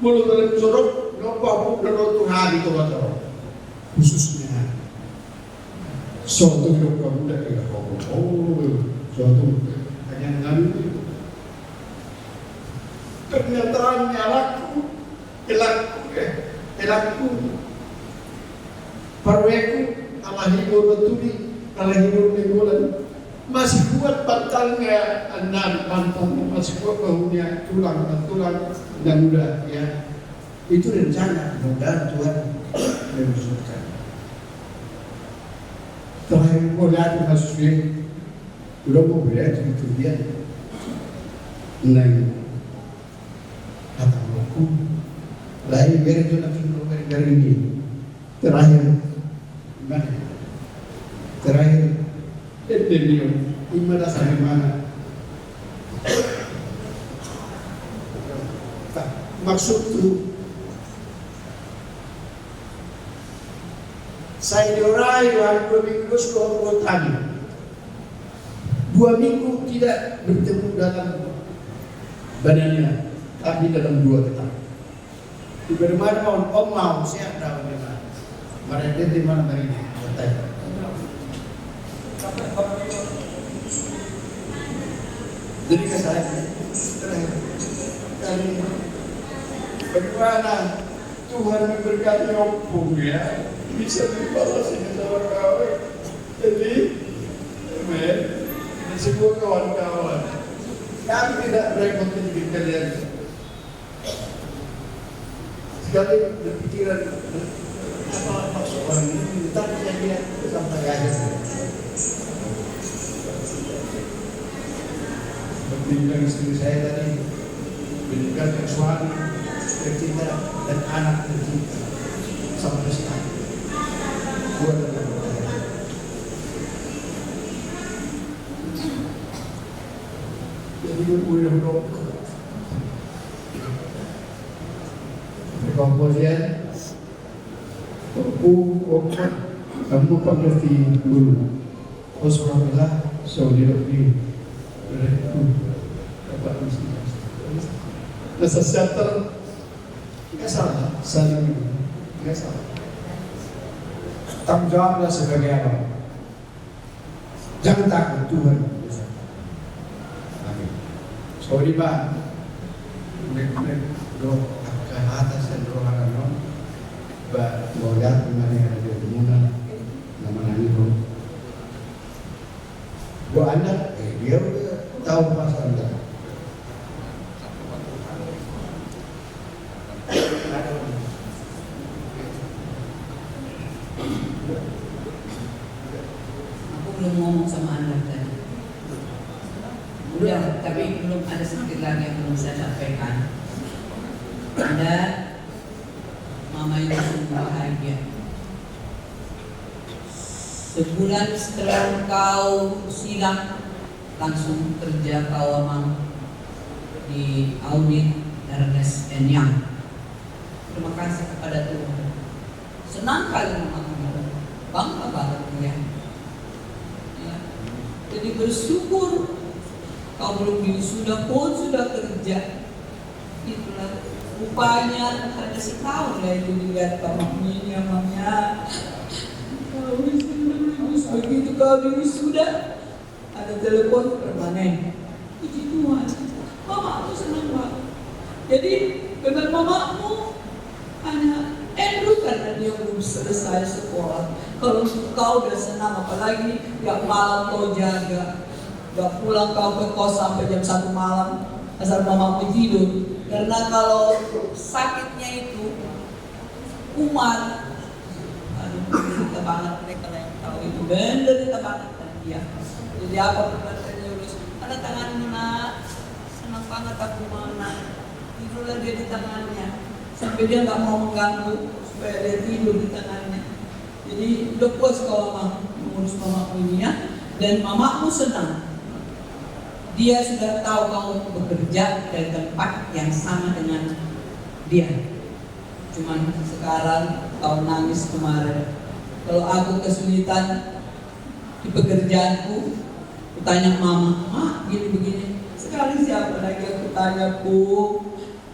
mulut dalam sorok nopo nopo hari itu atau khususnya suatu doa muda kita suatu hanya ngambil pernyataannya laku parweku Allah hibur betuli Allah hibur minggulan masih kuat bantalnya anan bantalnya masih kuat bahunya tulang dan mudah ya itu rencana mudah Tuhan memutuskan terakhir lihat kasusnya belum mau lihat itu dia naik kata aku lain biar itu nanti dari ini terakhir beliau ibadah saya mana maksud itu saya diorai 2 minggu sekolah tadi 2 minggu tidak bertemu dalam badannya, tapi dalam 2 ketang. Di mana om mau siap dalam mana? Mereka di mana hari ini? Jadi ke saya, bagaimana Tuhan memberkati opung ya, bisa dibalas ini sama kawan. Jadi, amen. Dan semua kawan-kawan, kami tidak repot dengan kalian. Sekali berpikiran apa maksud orang ini, tapi saya lihat sampai akhir. Seperti bilang istri saya tadi, meninggalkan suami tercinta dan anak tercinta sampai sekarang. Buat jadi boleh merokok. Kemudian, kamu pengerti dulu. Bismillah, saudara di dapat mesti. Nasa shelter, nggak salah, saling nggak salah. Tanggung jawablah sebagai apa? Jangan takut Tuhan. Amin. Sorry Pak, doa ke atas dan doa non, Pak Boyat mana yang ada di mana, nama nani bro. Gua anak, dia udah tahu pasal anda. Belum ngomong sama Anda tadi. Udah, tapi belum ada sedikit lagi yang belum saya sampaikan. Anda, Mama itu sungguh bahagia. Sebulan setelah kau silang, langsung kerja kau Mama di audit Ernest & Young. Terima kasih kepada Tuhan. Senang kali Mama, bangga banget ya. Jadi bersyukur kau belum wisuda pun sudah kerja. Itulah rupanya ada setahun lah itu dilihat mamanya. Kau wisuda, begitu kau wisuda ada telepon permanen. Puji Tuhan, mama aku senang banget. Jadi dengan mamamu hanya Andrew karena dia belum selesai sekolah. Kalau kau udah senang, apalagi tiap malam kau jaga, gak pulang kau ke kos sampai jam 1 malam asal mamamu tidur. Karena kalau sakitnya itu kumat, aduh menderita banget mereka yang tahu itu menderita banget kan dia. Jadi apa perbuatannya urus? Ada tanganmu nak, senang banget aku mana. Tidurlah dia di tangannya, sampai dia nggak mau mengganggu supaya dia tidur di tangannya. Jadi udah puas kalau mengurus mamaku ini ya. Dan mamaku senang. Dia sudah tahu kamu bekerja dari tempat yang sama dengan dia. Cuman sekarang kau nangis kemarin. Kalau aku kesulitan di pekerjaanku, aku tanya mama, "Ma, gini-begini." Sekali siapa lagi aku tanya, "Bu."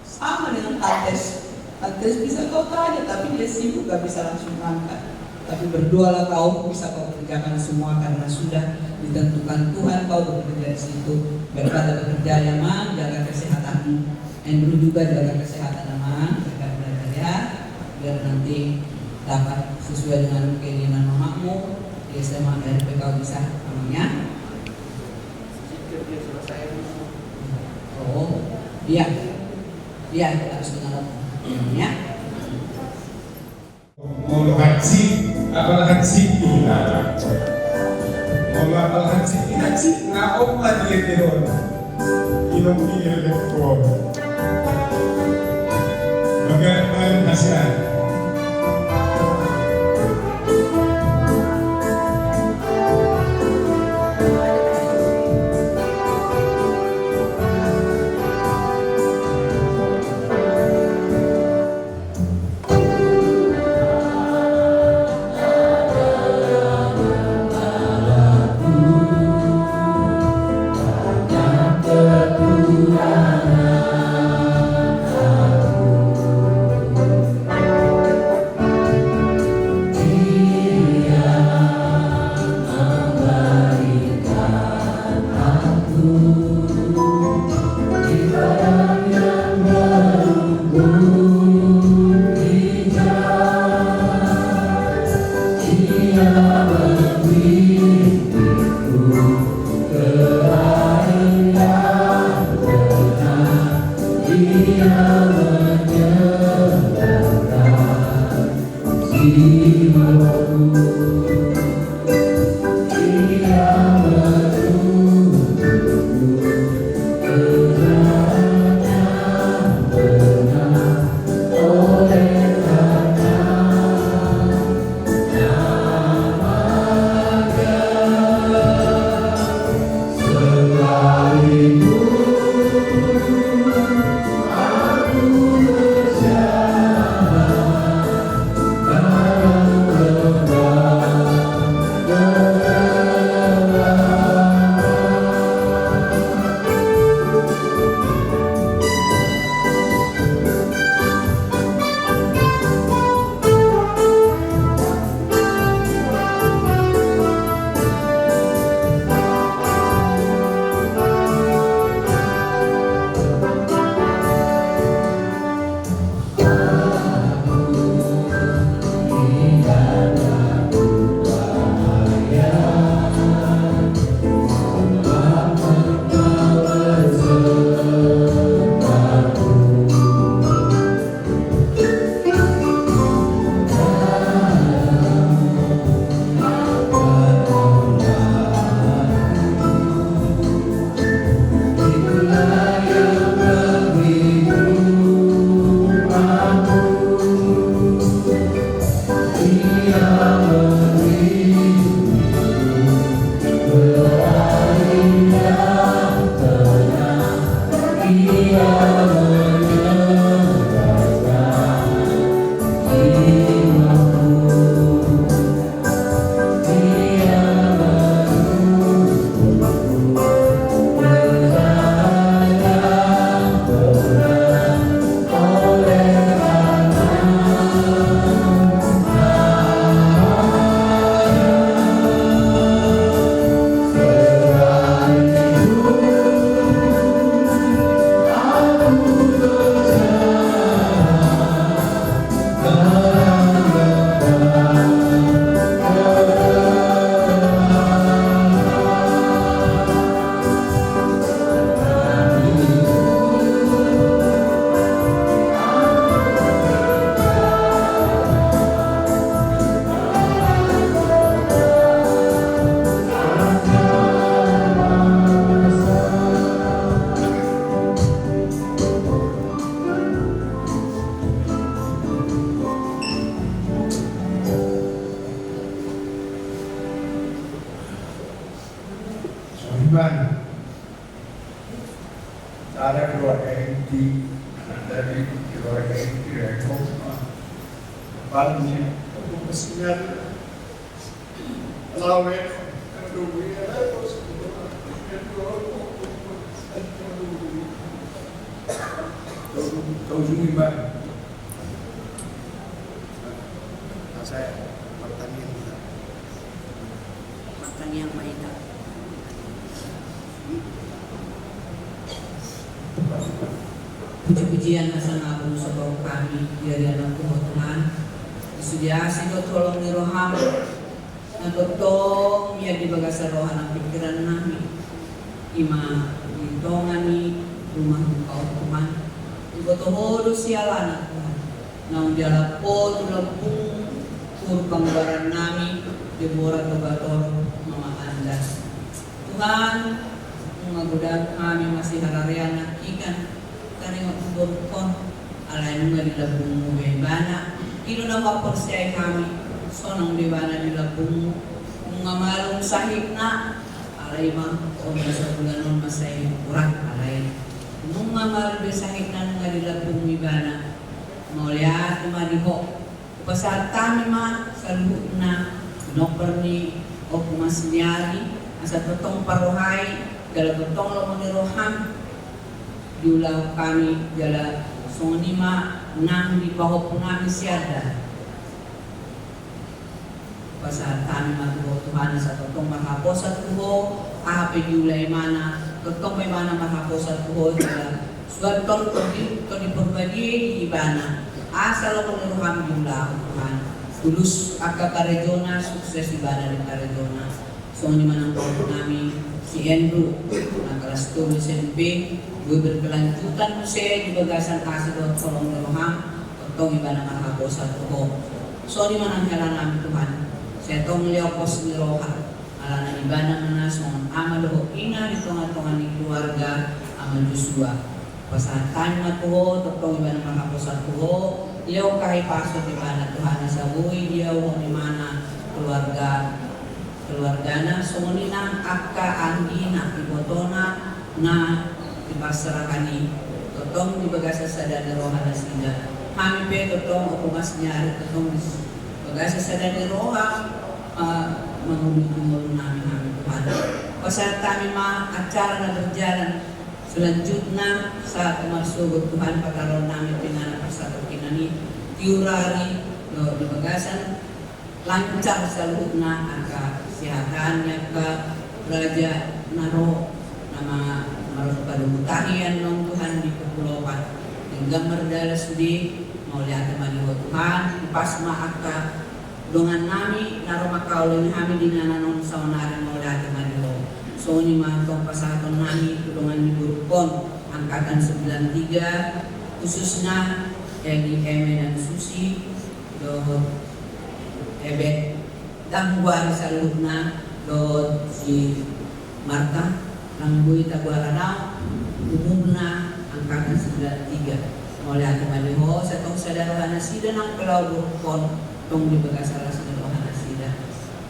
Sama dengan Tates. Tates bisa kau tanya, tapi dia sibuk gak bisa langsung angkat. Tapi berdoalah kau bisa kau kerjakan semua karena sudah ditentukan Tuhan kau bekerja di situ. Berkata bekerja ya Mang, jaga kesehatanmu. Andrew juga jaga kesehatan Mang, jaga belajar ya, biar nanti dapat sesuai dengan keinginan mamamu di SMA dan kau bisa namanya. Oh, iya, harus dengar ya. Mau haji, apal haji ina. Mau apal haji na omma dia teron. Ino punya lektor. Bagaimana hasil? gimana cara keluarga inti dari keluarga inti rekor bannya mesinnya lawe tahu juga saya pertanian Maita. Puji-pujian asal agung sebab kami dari anak Tuhan disediasi kau tolong di roham na totong ya di bagasa rohan ang pikiran namin ima ditongan ni rumah kau Tuhan ibotohodo sialan Tuhan na undiala po tulapung pangbaran namin Deborah Togator mga andas Tuhan mga gudag kami masih hararian nakikan karing utubor kon alay nung nilabong mo bana ino na maporsiyay kami sonong dibana nilabong mo mga malong sahip na alay ma o sa bulanon masay kurang alay nung mga malong sahip na nung nilabong mo bana mauliat umadiho pasal kami ma sa luhut na nokper ni o pumasnyari asa totong paruhay gala totong lo ni roham diulang kami gala sonima nang di bawah pengamis siada pasal kami matuho Tuhan sa totong mahapos at tuho ahape diulay mana totong may mana mahapos at tuho gala suaton to di perbagi di ibana asal lo ni roham diulang Tuhan tulus agka Karedona sukses ibana di Karedona sonima nang tawag namin si Andrew na kelas 2 SMP gue berkelanjutan saya di bagasan kasih buat kolong roham tong iba na makapos at tuho so di manang helan namin Tuhan saya tong liopos ni roha ala na iba na manas mga ama doho ina di tonga-tonga ni keluarga ama Joshua pasatan na tuho tong iba na makapos at tuho liyaw kahit paso di ba na Tuhan na sa buhay liyaw ni mana keluarga na so ni nang akka andi na ibotona na dipasrahkan ni totong di bagasa sadar roha na sida kami pe totong opumas nyari totong di bagasa sadar roha menghubungi namin Tuhan pasal kami ma acara na berjalan selanjutnya saat masuk Tuhan pakaron namin pinana persatu kinani tiurari di bagasan lancar sa luhutna angka kesehatannya ke raja naro nama harus pada mutahian nong Tuhan di kepulauan hingga merdalas di mau lihat teman Tuhan pas maaka dengan nami naro makaulin kami di nananon saunari mau lihat teman so ni mantong pasaton nami tulungan di Burkon angkatan 93 khususnya Egi Eme dan Susi do ebet dangguan salutna do si Marta Langguy Taguaranau umumna angkatan 93 oleh Atimaliho setong sadarahan sida ng Pulau Burkon tong di Bagasara sadarahan sida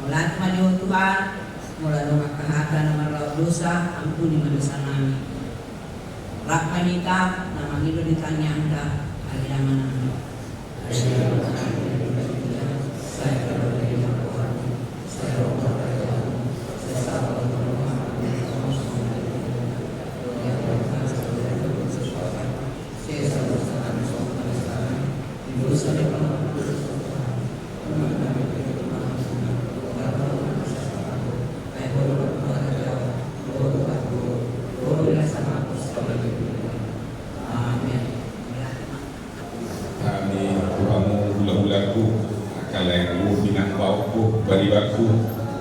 oleh Atimaliho Tuhan mula nung makahata na marlaw dosa ampuni manusa namin Rakmanita na mangilo ditanya anda aliyaman namin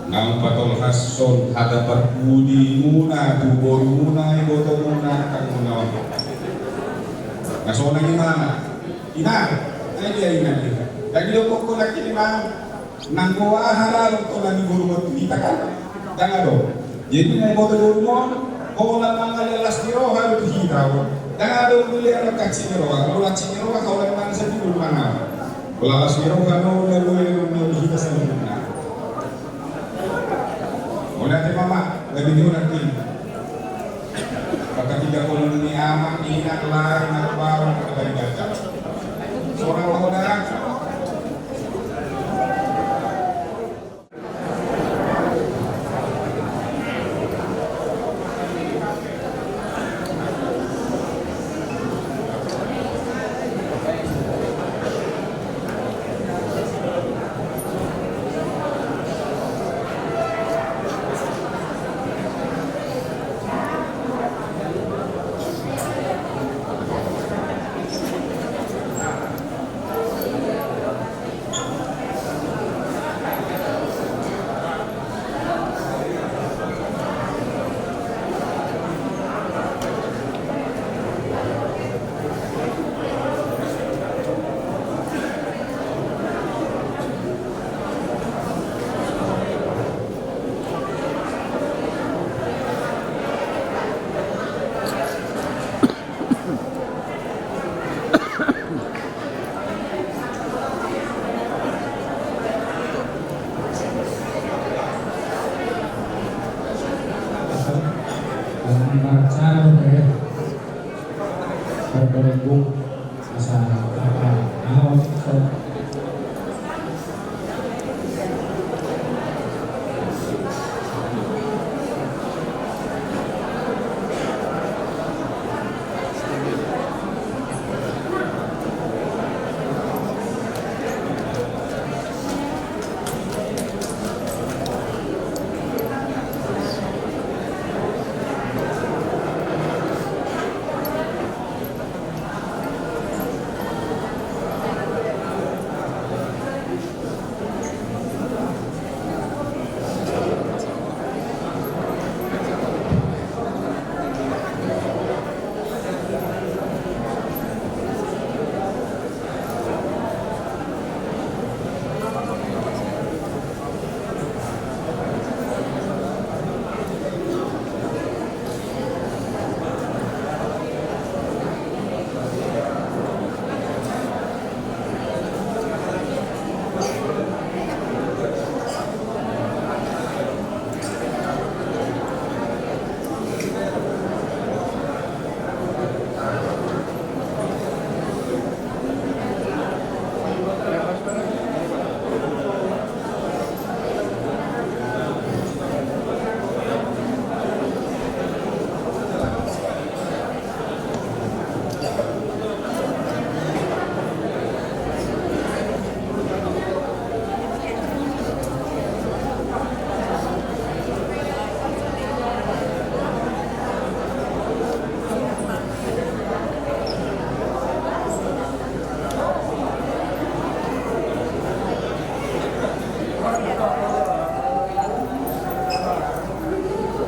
Nang patol hason ada perpudi muna tubor muna iboto muna kang muna nasona gimana ina ay dia ina lagi lo kok lagi ni mang nang ko halal ko lagi guru mo kita kan dangado jadi na iboto guru mo ko na mangal las diro halu hitaw dangado dili ano kachiro ko la chiro ka wala man sa dilo mana wala las diro ka no le hita sa luna Wala mama, lebih nanti. Maka 30 ni amat ingat lain at barang dari baca. Seorang saudara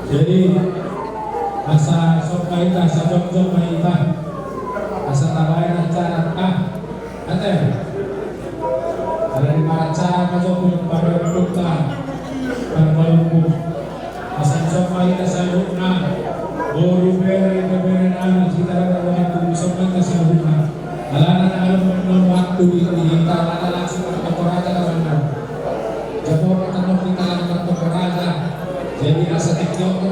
jadi asa sokaita sa jom maita asa tabayan acara ate dari acara majok pada kota berbalung asa sokaita sa luna boru beri beberan kita ada waktu sokaita sa luna alana alam non waktu di kala langsung ke Toraja kawan jabor kita kita ke Toraja jadi asa tiktok